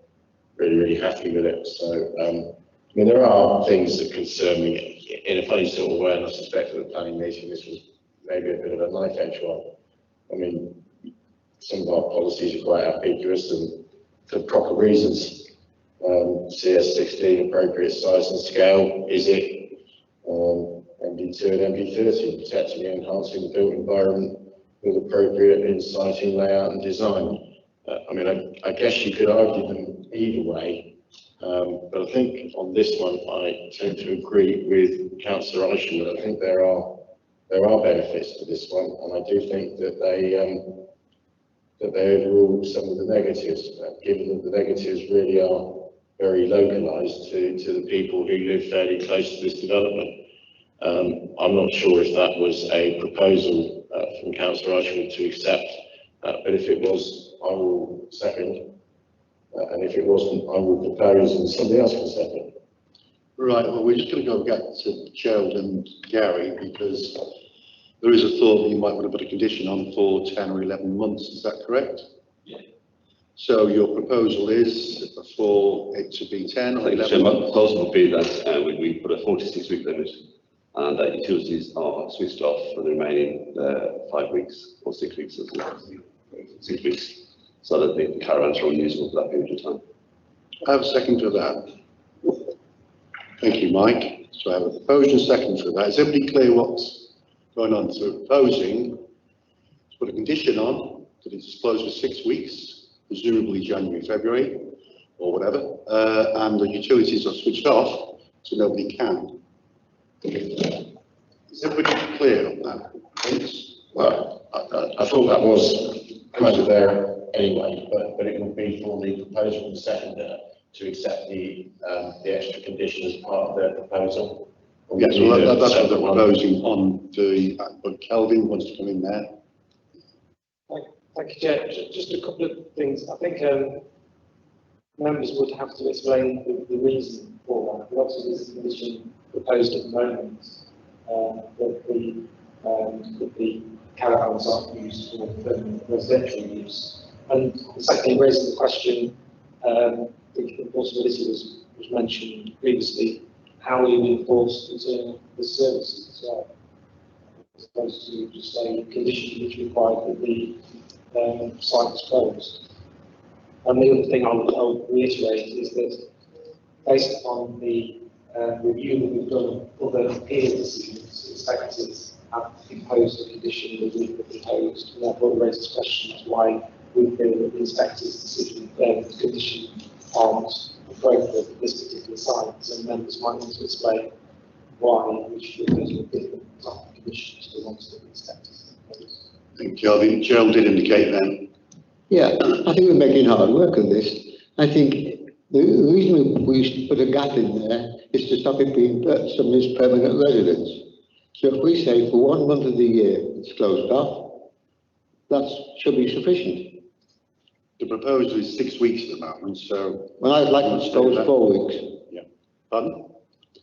really happy with it. So, I mean, there are things that concern me in a funny sort of way, and I suspect at the planning meeting this was maybe a bit of a knife edge one. I mean, some of our policies are quite ambiguous and for proper reasons. CS16 appropriate size and scale, is it? MB2 and MB30 protecting and enhancing the built environment with appropriate inciting layout and design. I mean, I guess you could argue them either way, but I think on this one, I tend to agree with Councillor Isham. I think there are benefits to this one, and I do think that they overrule some of the negatives, given that the negatives really are very localised to the people who live fairly close to this development. I'm not sure if that was a proposal from Councillor Isham to accept, but if it was, I will second, and if it wasn't, I will propose, and somebody else can second. Right, well, we're just going to go back to Gerald and Gary, because there is a thought that you might want to put a condition on for 10 or 11 months, is that correct? Yeah. So your proposal is for it to be 10 or 11 My months? proposal would be that we put a 46-week limit, and that utilities are switched off for the remaining 5 weeks or 6 weeks, 6 weeks, so that the caravans are unusable for that period of time. I have a second for that. Thank you, Mike. So I have a proposal and second for that. Is everybody clear what's going on? So we're proposing to put a condition on that it's closed for 6 weeks, presumably January, February, or whatever, and the utilities are switched off so nobody can. Is everybody clear on that? Thanks. Well, I thought that was kind of there anyway, but it would be for the proposer and seconder to accept the extra condition as part of their proposal. Yes, well, that's what they're proposing on the, but Kelvin wants to come in there. Thank you, Chair. Just a couple of things. I think members would have to explain the reason for that. Lots of this condition proposed at the moment that the caravans aren't used for residential use. And secondly, raising the question, the possibility was mentioned previously, how will you enforce the services as well, as opposed to just a condition which required that the site was closed. And the other thing I'll reiterate is that based on the review that we've done of other peer decisions, inspectors have imposed a condition that we've proposed, and therefore raises questions why we feel that the inspector's decision, condition aren't appropriate at this particular site, and members might want to explain why we should go to a different type of conditions to the ones that the inspectors impose. Thank you. I think Gerald did indicate then. Yeah, I think we're making hard work of this. I think the reason we put a gap in there is to stop it being somebody's permanent residence. So if we say for 1 month of the year it's closed off, that should be sufficient. The proposal is 6 weeks at the moment, so. Well, I'd like to propose 4 weeks. Yeah. Pardon?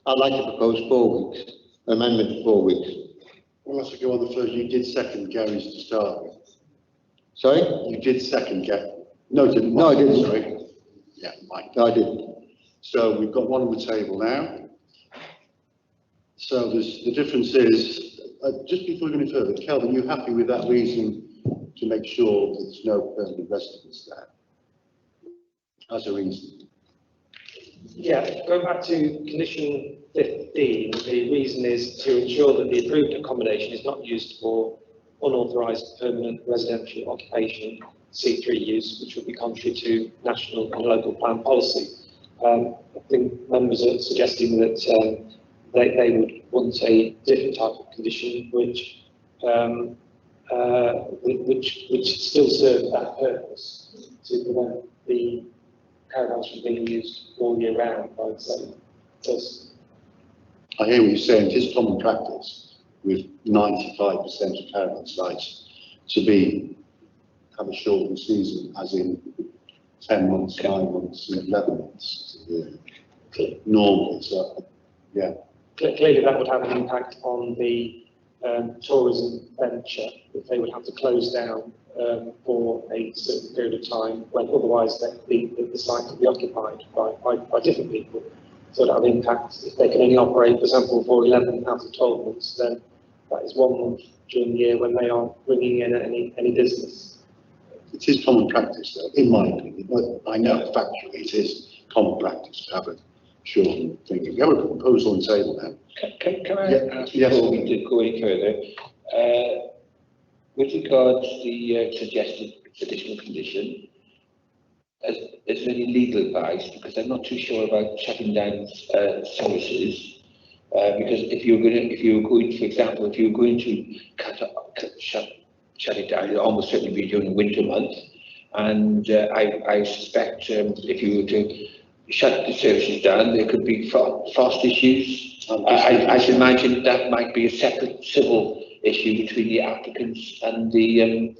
I'd like to propose 4 weeks, amendment 4 weeks. Well, let's go on the first. You did second Gary's to start with. Sorry? You did second Gary. No, didn't. No, I didn't. Sorry. Yeah, Mike. No, I didn't. So we've got one on the table now. So the difference is, just before we go any further, Kelvin, you happy with that reason to make sure that there's no permanent residence there? As a reason. Yeah, going back to condition 15, the reason is to ensure that the approved accommodation is not used for unauthorised permanent residential occupation, C3 use, which would be contrary to national and local plan policy. I think members are suggesting that they would want a different type of condition, which still serve that purpose to prevent the caravans from being used all year round by the same person. I hear what you're saying. It is common practice with 95% of caravan sites to have a shortened season, as in 10 months, 9 months, and 11 months. Normally, so yeah. Clearly, that would have an impact on the tourism venture, if they would have to close down for a certain period of time, when otherwise the site could be occupied by different people. So that would impact, if they can only operate, for example, for 11 out of 12 months, then that is 1 month during the year when they aren't bringing in any business. It is common practice, though, in my opinion. But I know factually it is common practice to have a shortened thing. We have a proposal on the table now. Can I ask before we do go any further? With regard to the suggested additional condition, is there any legal advice? Because I'm not too sure about shutting down services. Because if you were going, for example, if you were going to shut it down, you'd almost certainly be during winter month. And I suspect if you were to shut the services down, there could be frost issues. I should imagine that might be a separate civil issue between the applicants and the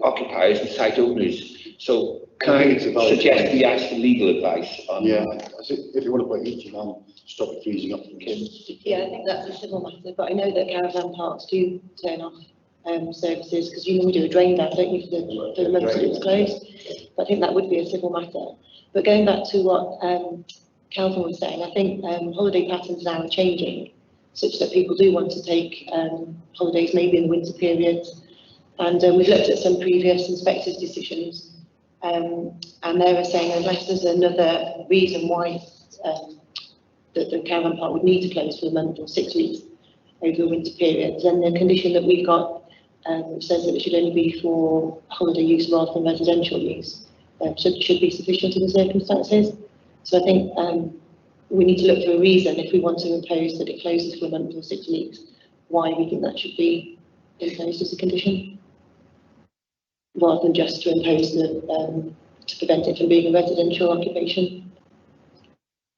occupiers and site owners. So can I suggest we ask for legal advice on? Yeah, I think if you want to put heating on, stop it freezing up. Yeah, I think that's a civil matter, but I know that caravan parks do turn off services, because you normally do a drain down, don't you, for the months that it's closed? But I think that would be a civil matter. But going back to what Calvin was saying, I think holiday patterns now are changing, such that people do want to take holidays maybe in the winter periods. And we've looked at some previous inspectors' decisions, and they were saying unless there's another reason why that the caravan park would need to close for a month or 6 weeks over the winter period, then the condition that we've got which says that it should only be for holiday use rather than residential use should be sufficient in the circumstances. So I think we need to look for a reason if we want to impose that it closes for a month or 6 weeks, why we think that should be imposed as a condition, rather than just to impose the to prevent it from being a residential occupation.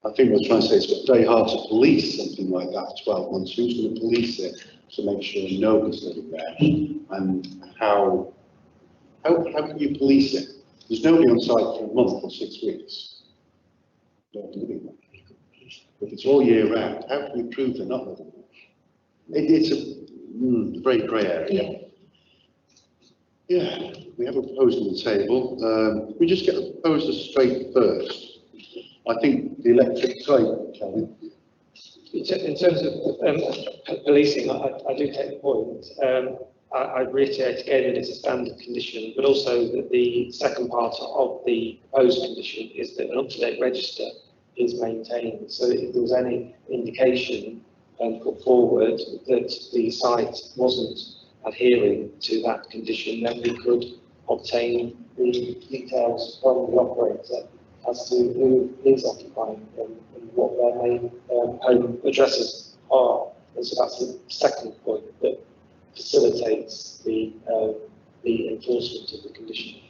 I think we're trying to say it's very hard to police something like that, 12 months. Who's going to police it to make sure nobody's living there? And how can you police it? There's nobody on site for a month or 6 weeks. If it's all year round, how can you prove they're not living there? It's a very grey area. Yeah, we have a proposal on the table. We just get the proposal straight first. I think the electric, sorry, Kelvin. In terms of policing, I do take the point. I reiterate again that it's a standard condition, but also that the second part of the proposed condition is that an up-to-date register is maintained. So if there was any indication put forward that the site wasn't adhering to that condition, then we could obtain the details from the operator as to who is occupying them and what their main home addresses are. And so that's the second point that facilitates the enforcement of the condition.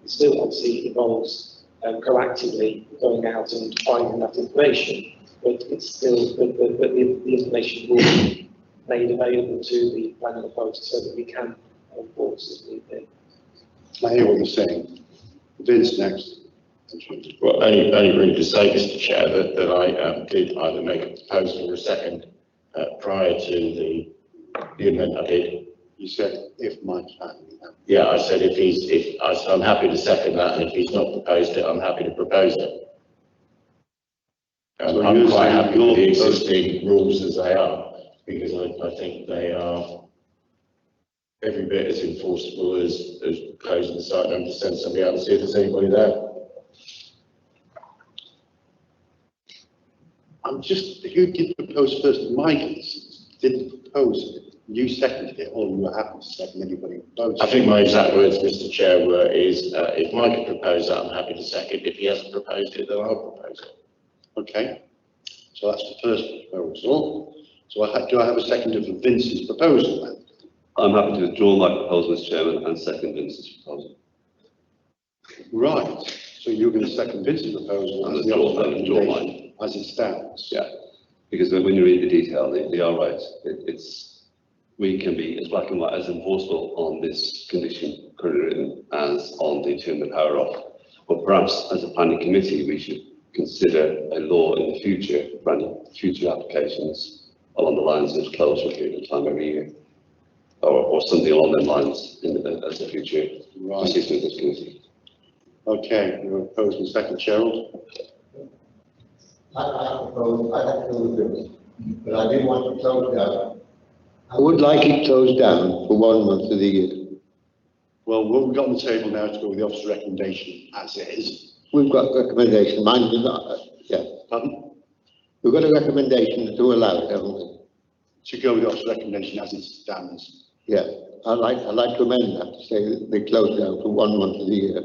It still obviously involves proactively going out and finding that information, but it's still the information will be made available to the planning authority so that we can enforce as need be. I hear what you're saying. Vince, next. Well, only really to say, Mr. Chair, that I did either make a proposal or a second prior to the amendment I did. You said if Mike's happy. Yeah, I said I'm happy to second that, and if he's not proposed it, I'm happy to propose it. So I'm quite happy with the existing rules as they are, because I think they are every bit as enforceable as closing the site and to send somebody out and see if there's anybody there. I'm just, who did propose first? Mike didn't propose it. You seconded it, or you were happy to second anybody proposed. I think my exact words, Mr. Chair, were if Mike had proposed that, I'm happy to second. If he hasn't proposed it, then I'll propose it. Okay, so that's the first proposal. So do I have a second of Vince's proposal then? I'm happy to withdraw my proposal, Mr. Chairman, and second Vince's proposal. Right, so you're going to second Vince's proposal And as the withdraw old recommendation as it stands? Yeah, because when you read the detail, they are right. We can be as black and white as enforceable on this condition currently written as on the turn the power off. But perhaps as a planning committee, we should consider a law in the future for any future applications along the lines of close for a period of time every year, or something along those lines as a future decision of this committee. Okay, you're opposing second, Gerald? I propose this, but I didn't want to close down. I would like it closed down for 1 month of the year. Well, what we've got on the table now to go with the officer's recommendation as is. We've got recommendation, mine does not, yeah. Pardon? We've got a recommendation to allow it, haven't we? To go with the officer's recommendation as it stands. Yeah. I'd like to amend that to say that they close down for 1 month of the year.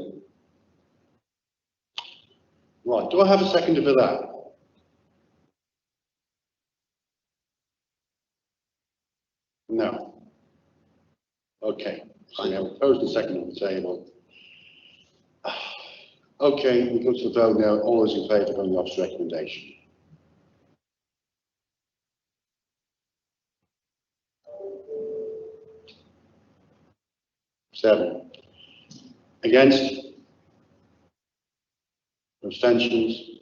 Right, do I have a seconder for that? No. Okay, so we have a proposed and second on the table. Okay, we go to the vote now. All those in favour of the officer's recommendation? Seven. Against? Abstentions?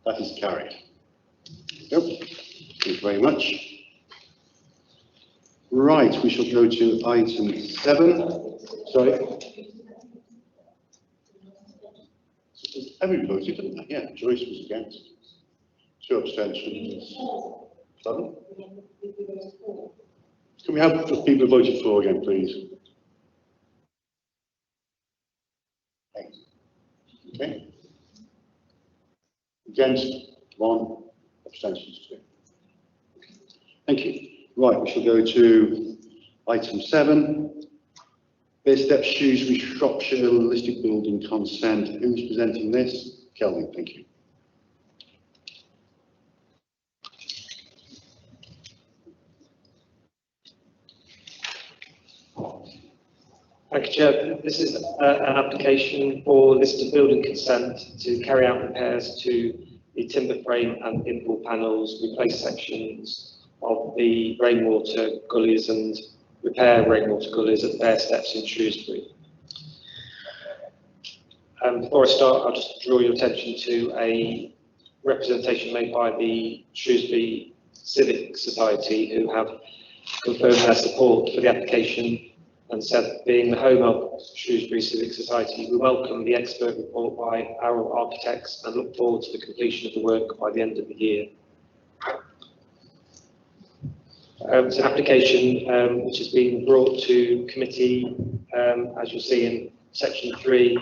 That is carried. Yep. Thank you very much. Right, we shall go to item 7. Sorry. Everybody voted, didn't they? Yeah, Joyce was against. 2 abstentions. 7. Can we have the people who voted for again, please? 8. Okay. Against? 1. Abstentions 2. Thank you. Right, we shall go to item 7. Bear Steps, Shrewsbury, Shropshire, listed building consent. Who's presenting this? Kelvin, thank you. Thank you, Chair. This is an application for listed building consent to carry out repairs to the timber frame and infill panels, replace sections of the rainwater gullies and repair rainwater gullies at Bear Steps in Shrewsbury. Before I start, I'll just draw your attention to a representation made by the Shrewsbury Civic Society, who have confirmed their support for the application and said, being the home of Shrewsbury Civic Society, we welcome the expert report by our architects and look forward to the completion of the work by the end of the year. It's an application which has been brought to committee, as you'll see in section 3,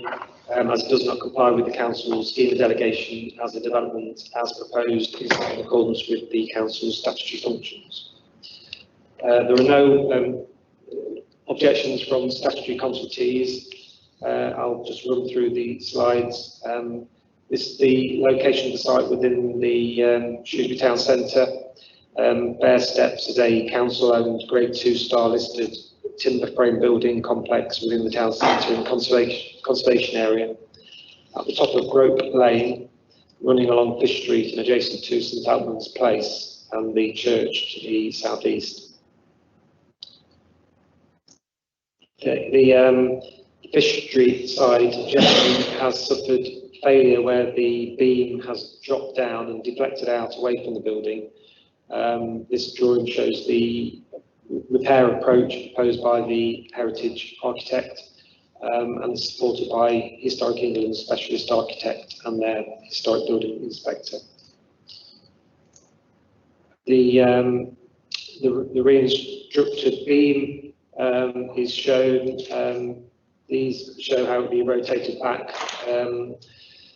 as it does not comply with the council's scheme of delegation as a development as proposed is in accordance with the council's statutory functions. There are no objections from statutory consultees. I'll just run through the slides. This is the location of the site within the Shrewsbury Town Centre. Bear Steps is a council-owned Grade 2 star listed timber frame building complex within the town centre and conservation area. At the top of Grope Lane, running along Fish Street and adjacent to St Albans Place and the church to the southeast. The Fish Street side generally has suffered failure where the beam has dropped down and deflected out away from the building. This drawing shows the repair approach proposed by the heritage architect and supported by Historic England's specialist architect and their historic building inspector. The reconstructed beam is shown. These show how it will be rotated back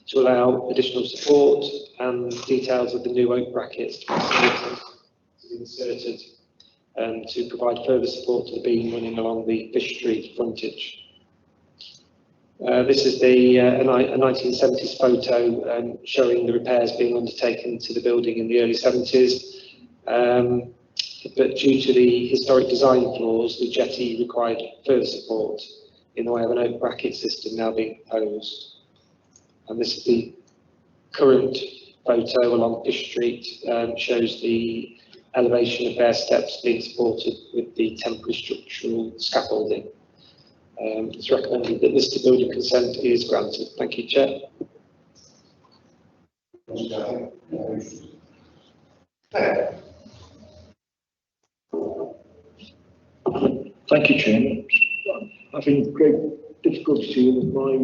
to allow additional support, and details of the new oak brackets to be inserted to provide further support to the beam running along the Fish Street frontage. This is a 1970s photo showing the repairs being undertaken to the building in the early 70s. But due to the historic design flaws, the jetty required further support in the way of an oak bracket system now being proposed. And this is the current photo along Fish Street, shows the elevation of Bear Steps being supported with the temporary structural scaffolding. It's recommended that listed building consent is granted. Thank you, Chair. Thank you, Chairman. I'm having great difficulty with my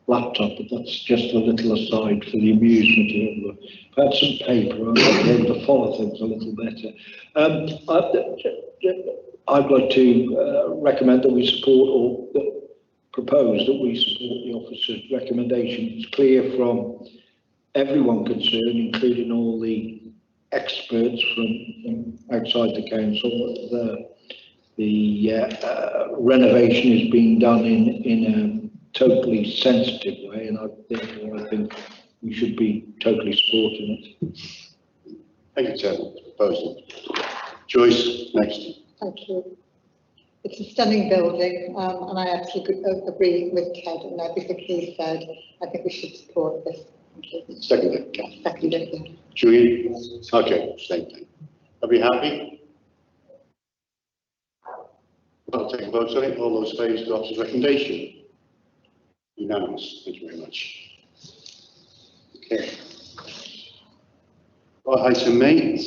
laptop, but that's just a little aside for the amusement of everyone. If I had some paper, I might be able to follow things a little better. I'd like to recommend that we support, or propose that we support the officer's recommendation. It's clear from everyone concerned, including all the experts from outside the council that the renovation is being done in a totally sensitive way, and I think we should be totally supporting it. Thank you, Chairman. Proposal. Joyce, next. Thank you. It's a stunning building, and I absolutely agree with Ted and everything he said. I think we should support this. Thank you. Second. Second. Julie? Okay, same thing. Are we happy? I'll take a vote on it. All those in favour of the officer's recommendation? Unanimous. Thank you very much. Okay. Right, item 8,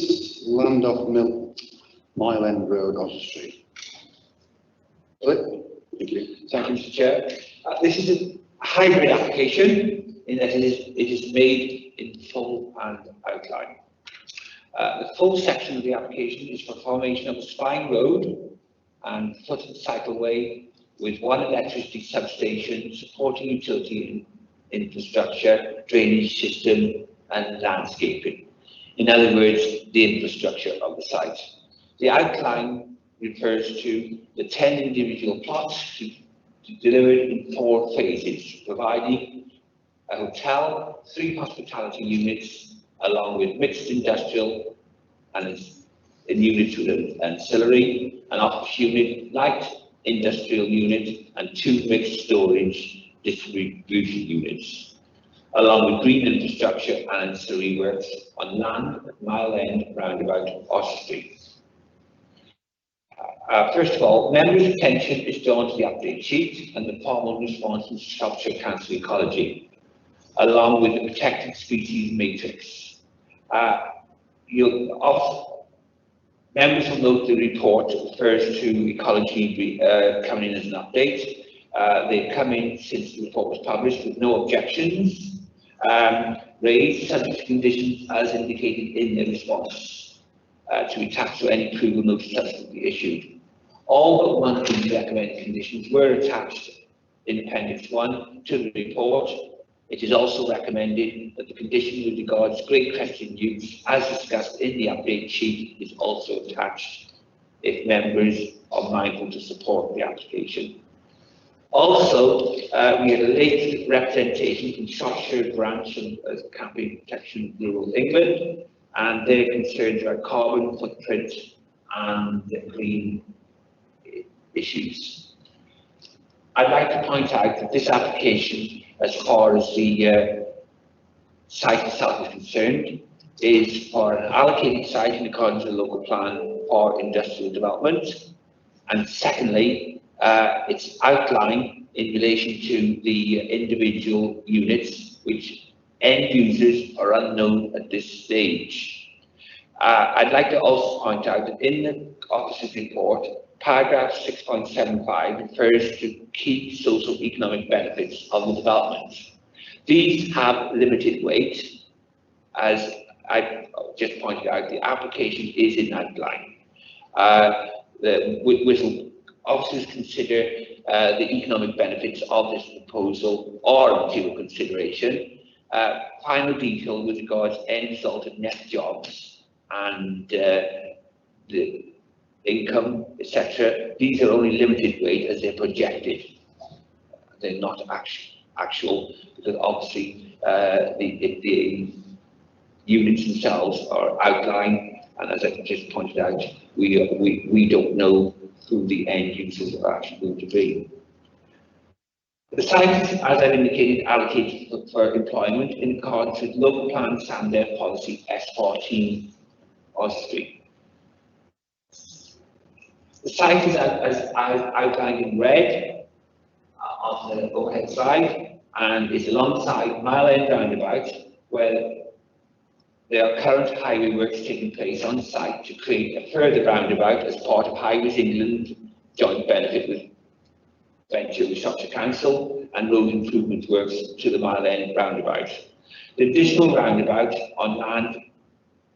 Land off Mill, Mile End Road, Otter Street. Thank you. Thank you, Mr. Chair. This is a hybrid application in that it is made in full and outline. The full section of the application is for formation of a spine road and foot and cycleway with one electricity substation, supporting utility infrastructure, drainage system and landscaping. In other words, the infrastructure of the site. The outline refers to the 10 individual plots to delivered in 4 phases, providing a hotel, 3 hospitality units, along with mixed industrial and a unit with an ancillary, an office unit, light industrial unit, and 2 mixed storage distribution units, along with green infrastructure and ancillary works on land at Mile End roundabout Otter Street. First of all, members' attention is drawn to the update sheet and the formal response from Shropshire Council Ecology, along with the protected species matrix. Members will note the report refers to ecology coming in as an update. They've come in since the report was published with no objections raised, subject to conditions as indicated in the response to be attached to any approval notice subsequently issued. All but one of the recommended conditions were attached in Appendix 1 to the report. It is also recommended that the condition with regards to Great Crested Newts, as discussed in the update sheet, is also attached if members are mindful to support the application. Also, we had a late representation from Shropshire branch of Camping Protection Rural England, and their concerns about carbon footprint and green issues. I'd like to point out that this application, as far as the site itself is concerned, is for an allocated site in accordance with the local plan for industrial development. And secondly, it's outlined in relation to the individual units, which end users are unknown at this stage. I'd like to also point out that in the officer's report, paragraph 6.75 refers to key social economic benefits of the development. These have limited weight. As I just pointed out, the application is in outline. Officers consider the economic benefits of this proposal or material consideration. Final detail with regards to end result of net jobs and the income, etc. These are only limited weight as they're projected. They're not actual, because obviously the units themselves are outlined, and as I just pointed out, we don't know who the end users are actually going to be. The site is, as I've indicated, allocated for employment in accordance with local plan standard policy S14 Otter Street. The site is as outlined in red on the overhead side and is alongside Mile End roundabout, where there are current highway works taking place on site to create a further roundabout as part of Highways England joint benefit with venture with Shropshire Council and road improvement works to the Mile End roundabout. The additional roundabout on land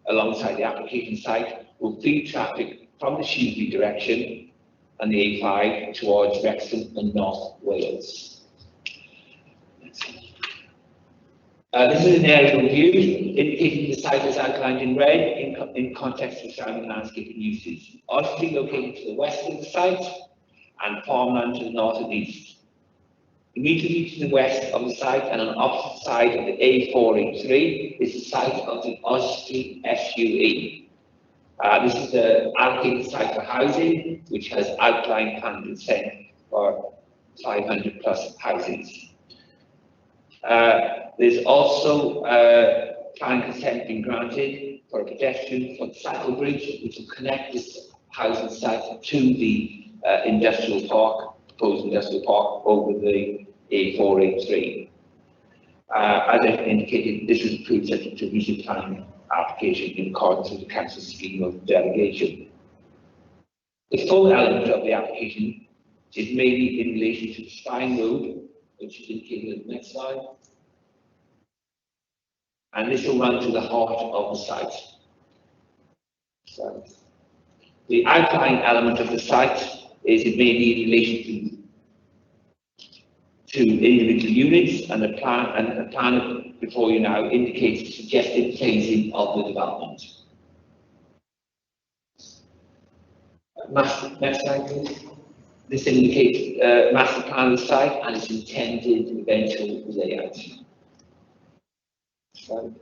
alongside the application site will feed traffic from the Shrewsbury direction and the A5 towards Wrexham and North Wales. This is an aerial view indicating the site is outlined in red in context of surrounding landscape and uses. Osprey located to the west of the site and farmland to the north and east. Immediately to the west of the site and on the opposite side of the A483 is the site of the Osprey SUE. This is the allocated site for housing, which has outline plan consent for 500 plus houses. There's also planning consent being granted for a pedestrian foot cycle bridge, which will connect this housing site to the industrial park, proposed industrial park over the A483. As I indicated, this is approved subject to recent planning application in accordance with the council's scheme of delegation. The full element of the application is mainly in relation to the Spine Road, which is indicated in the next slide. And this will run to the heart of the site. So, the outlying element of the site is mainly in relation to individual units, and the plan before you now indicates the suggested phasing of the development. Next slide, please. This indicates master plan of the site and its intended eventual layout. So,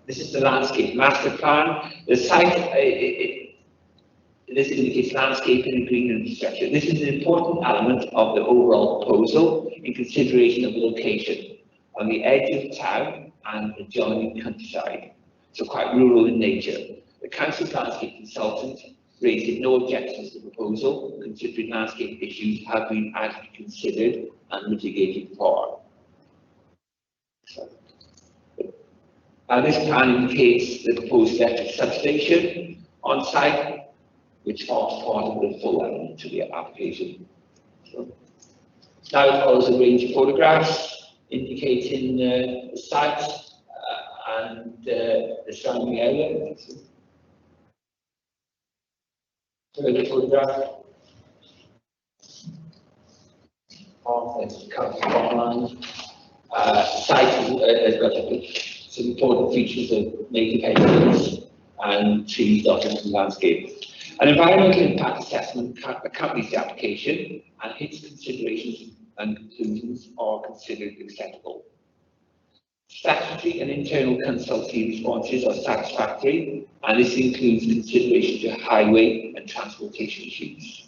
this is the landscape master plan. The site, this indicates landscaping and green infrastructure. This is an important element of the overall proposal in consideration of the location on the edge of town and adjoining countryside, so quite rural in nature. The council landscape consultant raised no objections to the proposal, considering landscape issues have been adequately considered and mitigated for. This plan indicates the proposed electric substation on site, which forms part of the full element to the application. So, now it follows a range of photographs indicating the site and the surrounding area. Further photograph of the council farmland. Site has got some important features of native hedgerows and trees dotted in the landscape. An environmental impact assessment accompanies the application, and its considerations and conclusions are considered acceptable. Statutory and internal consultancy responses are satisfactory, and this includes consideration to highway and transportation issues.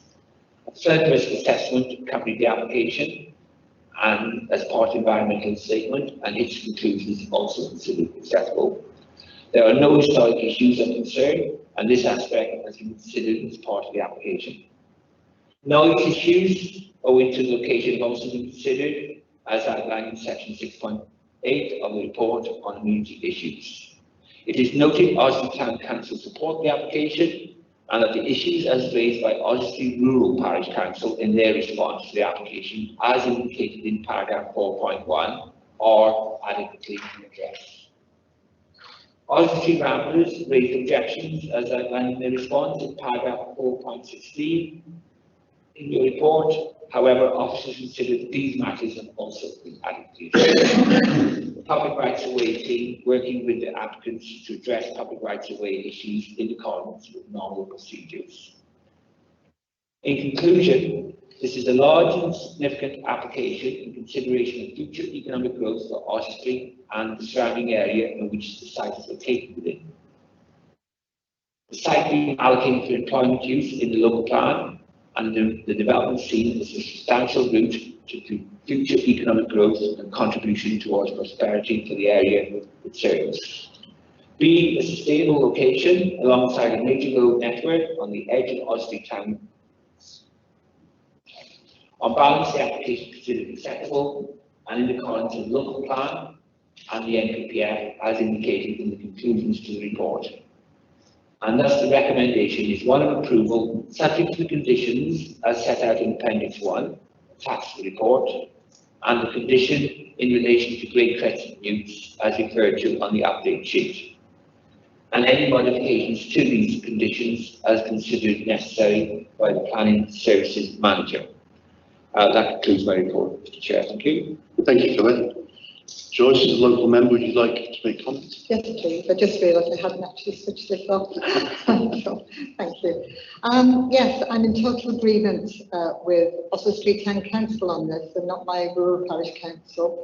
A flood risk assessment accompanied the application, and as part of the environmental statement, and its conclusions also considered acceptable. There are no historic issues of concern, and this aspect has been considered as part of the application. Noise issues owing to the location have also been considered, as outlined in section 6.8 of the report on immunity issues. It is noted Oswestry Town Council support the application, and that the issues as raised by Oswestry Rural Parish Council in their response to the application, as indicated in paragraph 4.1, are adequately addressed. Oswestry Ramblers raised objections as outlined in their response in paragraph 4.16 in your report. However, officers considered that these matters have also been adequately addressed. The Public Rights of Way team working with the applicants to address public rights of way issues in accordance with normal procedures. In conclusion, this is a large and significant application in consideration of future economic growth for Oswestry and the surrounding area in which the site is located within. The site being allocated for employment use in the local plan, and the development seen as a substantial route to future economic growth and contribution towards prosperity for the area it serves. Being a sustainable location alongside a major road network on the edge of Oswestry Town. On balance, the application is considered acceptable and in accordance with the local plan and the NPPF as indicated in the conclusions to the report. And thus the recommendation is one of approval, subject to the conditions as set out in Appendix 1, attached to the report, and the condition in relation to Great Crescent Utes as referred to on the update sheet, and any modifications to these conditions as considered necessary by the Planning Services Manager. That concludes my report, Mr. Chair. Thank you. Thank you, Philip. Joyce, as a local member, would you like to make comments? Yes, please. I just realised I hadn't actually switched this off. So, thank you. Yes, I'm in total agreement with Oswestry Town Council on this, and not my rural parish council.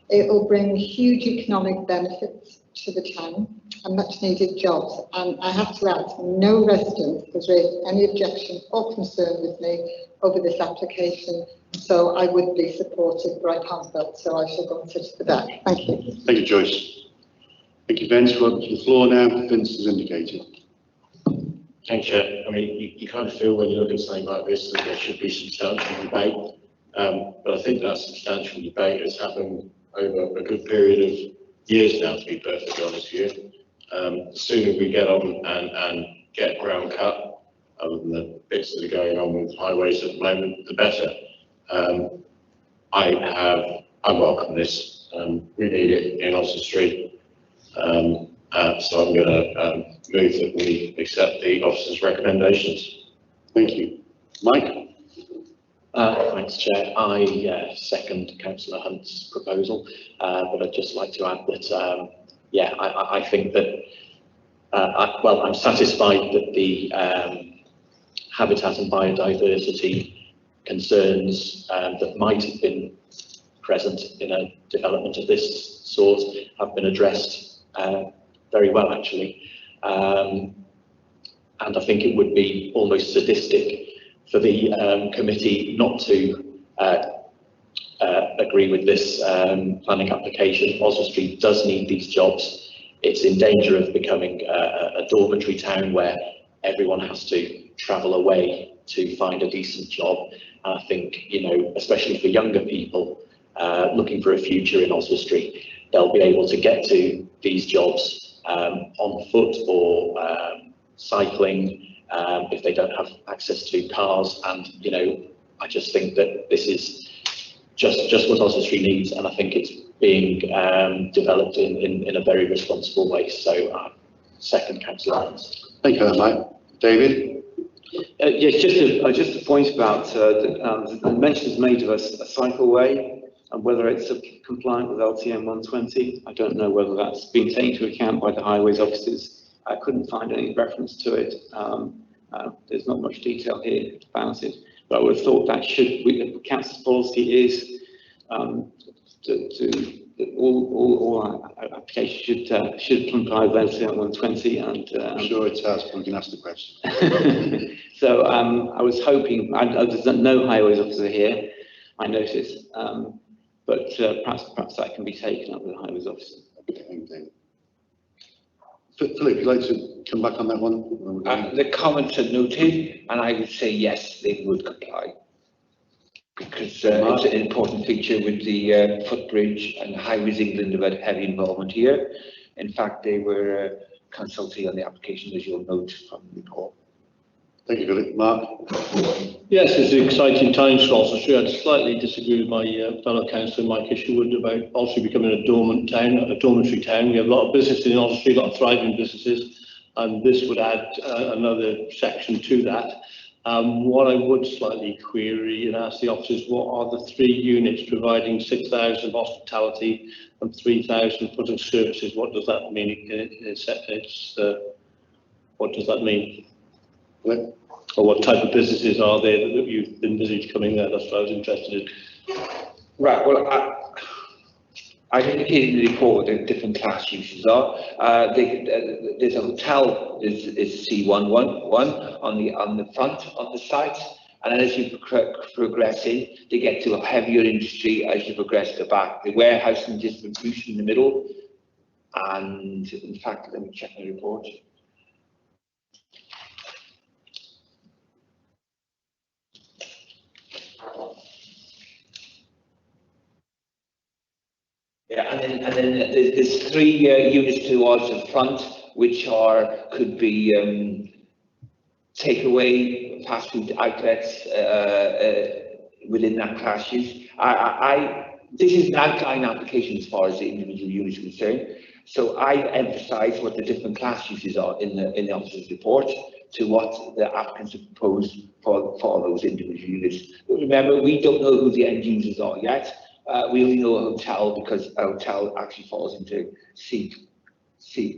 It will bring huge economic benefits to the town and much needed jobs. And I have to add, no resident has raised any objection or concern with me over this application. So I would be supportive, but I can't vote, so I shall go and sit at the back. Thank you. Thank you, Joyce. Thank you, Vince. We're up to the floor now. Vince has indicated. Thank you. I mean, you kind of feel when you look at something like this that there should be substantial debate, but I think that substantial debate has happened over a good period of years now, to be perfectly honest with you. The sooner we get on and get ground cut, other than the bits that are going on with highways at the moment, the better. I welcome this. We need it in Oswestry. So I'm going to move that we accept the officer's recommendations. Thank you. Mike? Thanks, Chair. I second Councillor Hunt's proposal, but I'd just like to add that, yeah, I think that, well, I'm satisfied that the habitat and biodiversity concerns that might have been present in a development of this sort have been addressed very well, actually. And I think it would be almost sadistic for the committee not to agree with this planning application. Oswestry does need these jobs. It's in danger of becoming a dormitory town where everyone has to travel away to find a decent job. And I think, you know, especially for younger people looking for a future in Oswestry, they'll be able to get to these jobs on foot or cycling if they don't have access to cars. And, you know, I just think that this is just what Oswestry needs, and I think it's being developed in a very responsible way. So second, Councillor Hunt. Thank you, Mike. David? Yes, just a point about the mentions made of a cycleway and whether it's compliant with LTM 120. I don't know whether that's been taken into account by the highways officers. I couldn't find any reference to it. There's not much detail here about it, but I would have thought that the council's policy is all applications should comply with LTM 120, and I'm sure it has, but we can ask the question. So I was hoping, there's no highways officer here, I noticed, but perhaps that can be taken up with the highways officer. Philip, would you like to come back on that one? The comments are noted, and I would say yes, they would comply. Because it's an important feature with the footbridge, and Highways England have had heavy involvement here. In fact, they were consulting on the application, as you'll note from the report. Thank you, Philip. Mark? Yes, it's an exciting times for Oswestry. I'd slightly disagree with my fellow councillor Mike Isherwood about Oswestry becoming a dormant town, a dormitory town. We have a lot of business in Oswestry, a lot of thriving businesses, and this would add another section to that. What I would slightly query and ask the officers, what are the 3 units providing 6,000 hospitality and 3,000 foot of services? What does that mean? What does that mean? Or what type of businesses are there that you envisage coming there? That's what I was interested in. Right, well, I indicated in the report what the different class uses are. There's a hotel is C111 on the front of the site, and then as you progress in, they get to a heavier industry as you progress to the back. The warehouse and distribution in the middle, and in fact, let me check my report. Yeah, and then there's 3 units towards the front, which could be takeaway, fast food outlets within that class use. This is an outline application as far as the individual units are concerned. So I emphasise what the different class uses are in the officer's report to what the applicants have proposed for those individual units. But remember, we don't know who the end users are yet. We only know a hotel because a hotel actually falls into C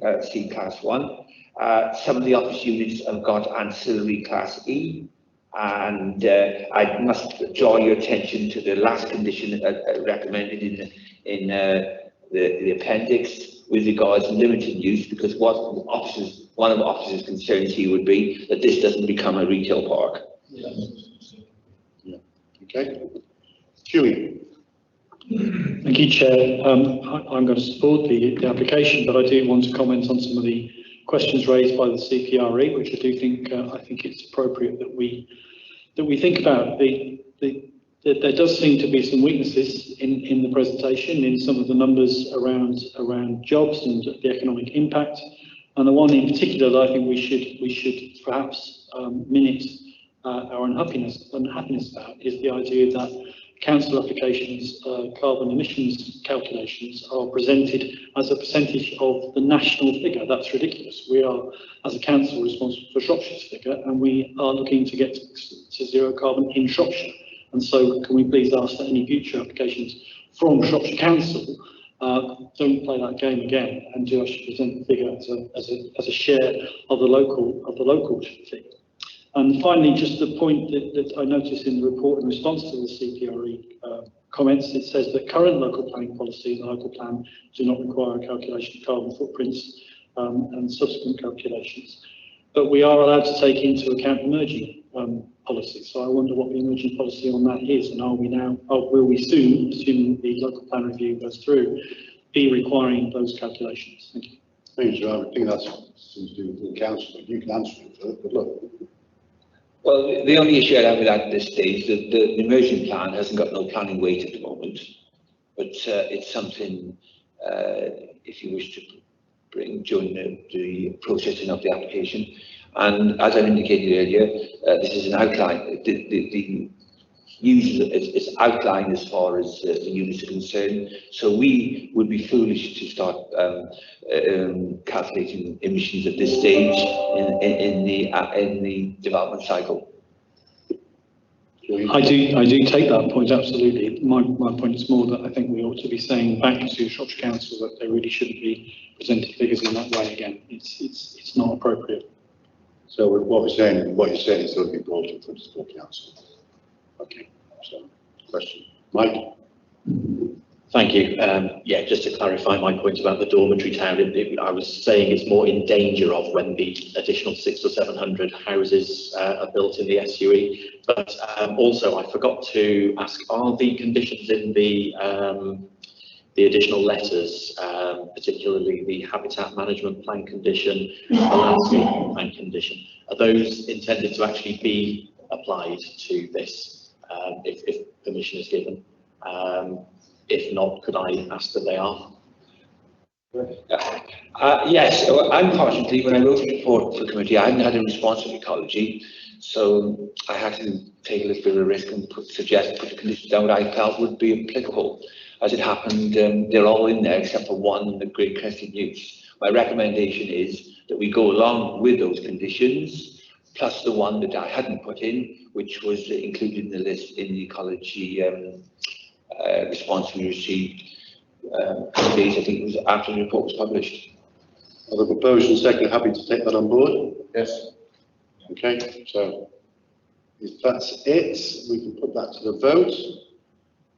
class 1. Some of the office units have got ancillary class E. And I must draw your attention to the last condition recommended in the appendix with regards to limited use, because one of the officers' concerns here would be that this doesn't become a retail park. Yeah. Okay. Hughie. Thank you, Chair. I'm going to support the application, but I do want to comment on some of the questions raised by the CPRE, which I do think it's appropriate that we think about. There does seem to be some weaknesses in the presentation, in some of the numbers around jobs and the economic impact, and the one in particular that I think we should perhaps minute our unhappiness about is the idea that council applications carbon emissions calculations are presented as a percentage of the national figure. That's ridiculous. We are, as a council, responsible for Shropshire's figure, and we are looking to get to zero carbon in Shropshire. And so can we please ask that any future applications from Shropshire Council don't play that game again and do actually present the figure as a share of the local figure. And finally, just the point that I noticed in the report in response to the CPRE comments, it says that current local planning policy and the local plan do not require a calculation of carbon footprints and subsequent calculations. But we are allowed to take into account emerging policies. So I wonder what the emerging policy on that is, and will we soon, assuming the local plan review goes through, be requiring those calculations? Thank you. Thank you, Joe. I think that's something to do with the council, but you can answer it first. Good luck. Well, the only issue I have with that at this stage is that the emerging plan hasn't got no planning weight at the moment, but it's something, if you wish to bring during the processing of the application. And as I indicated earlier, this is an outline. The usually it's outlined as far as the units are concerned. So we would be foolish to start calculating emissions at this stage in the development cycle. I do take that point, absolutely. My point is more that I think we ought to be saying back to Shropshire Council that they really shouldn't be presenting figures in that way again. It's not appropriate. So what you're saying is going to be brought in front of the council. Okay. So, question, Mike. Thank you. Yeah, just to clarify my point about the dormitory town, I was saying it's more in danger of when the additional 600 or 700 houses are built in the SUE. But also, I forgot to ask: are the conditions in the additional letters, particularly the habitat management plan condition, the landscape plan condition, are those intended to actually be applied to this if permission is given? If not, could I ask that they are? Yes, unfortunately, when I wrote the report for the committee, I hadn't had a response from ecology, so I had to take a little bit of a risk and put the conditions down that I felt would be applicable. As it happened, they're all in there except for one, the Great Crested Use. My recommendation is that we go along with those conditions, plus the one that I hadn't put in, which was included in the list in the ecology response we received. Days, I think it was after the report was published. Are the proposed and second happy to take that on board? Yes. Okay, so if that's it, we can put that to the vote.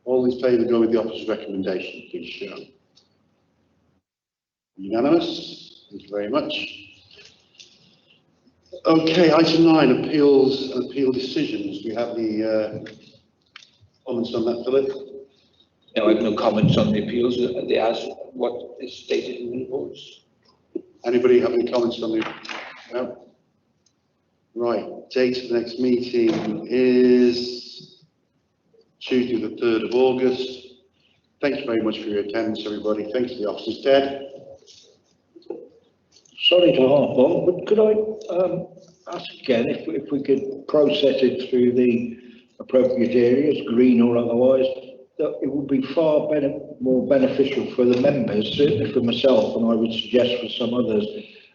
All in favour go with the officer's recommendation, please show. Unanimous. Thank you very much. Okay, item 9, appeals and appeal decisions. We have the comments on that, Philip? No, I have no comments on the appeals. They asked what is stated in the reports. Anybody have any comments on the? No? Right, date of the next meeting is Tuesday the 3rd of August. Thank you very much for your attendance, everybody. Thanks to the officers. Ted? Sorry to harp on, but could I ask again if we could process it through the appropriate areas, green or otherwise, that it would be far more beneficial for the members, certainly for myself, and I would suggest for some others,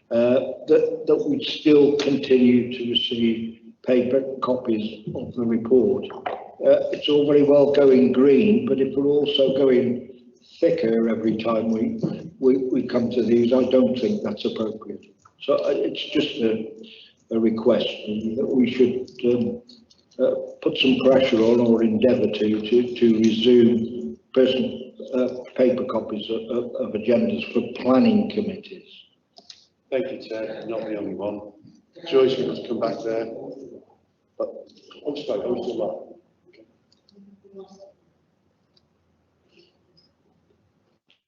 that we'd still continue to receive paper copies of the report. it's all very well going green, but if we're also going thicker every time we come to these, I don't think that's appropriate. So it's just a request that we should put some pressure on or endeavour to resume paper copies of agendas for planning committees. Thank you, Chair. Not the only one. Joyce, you must come back there. But I'm sorry, I was still up.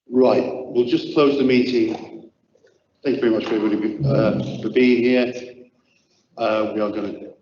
Right, we'll just close the meeting. Thank you very much for everybody for being here. We are going to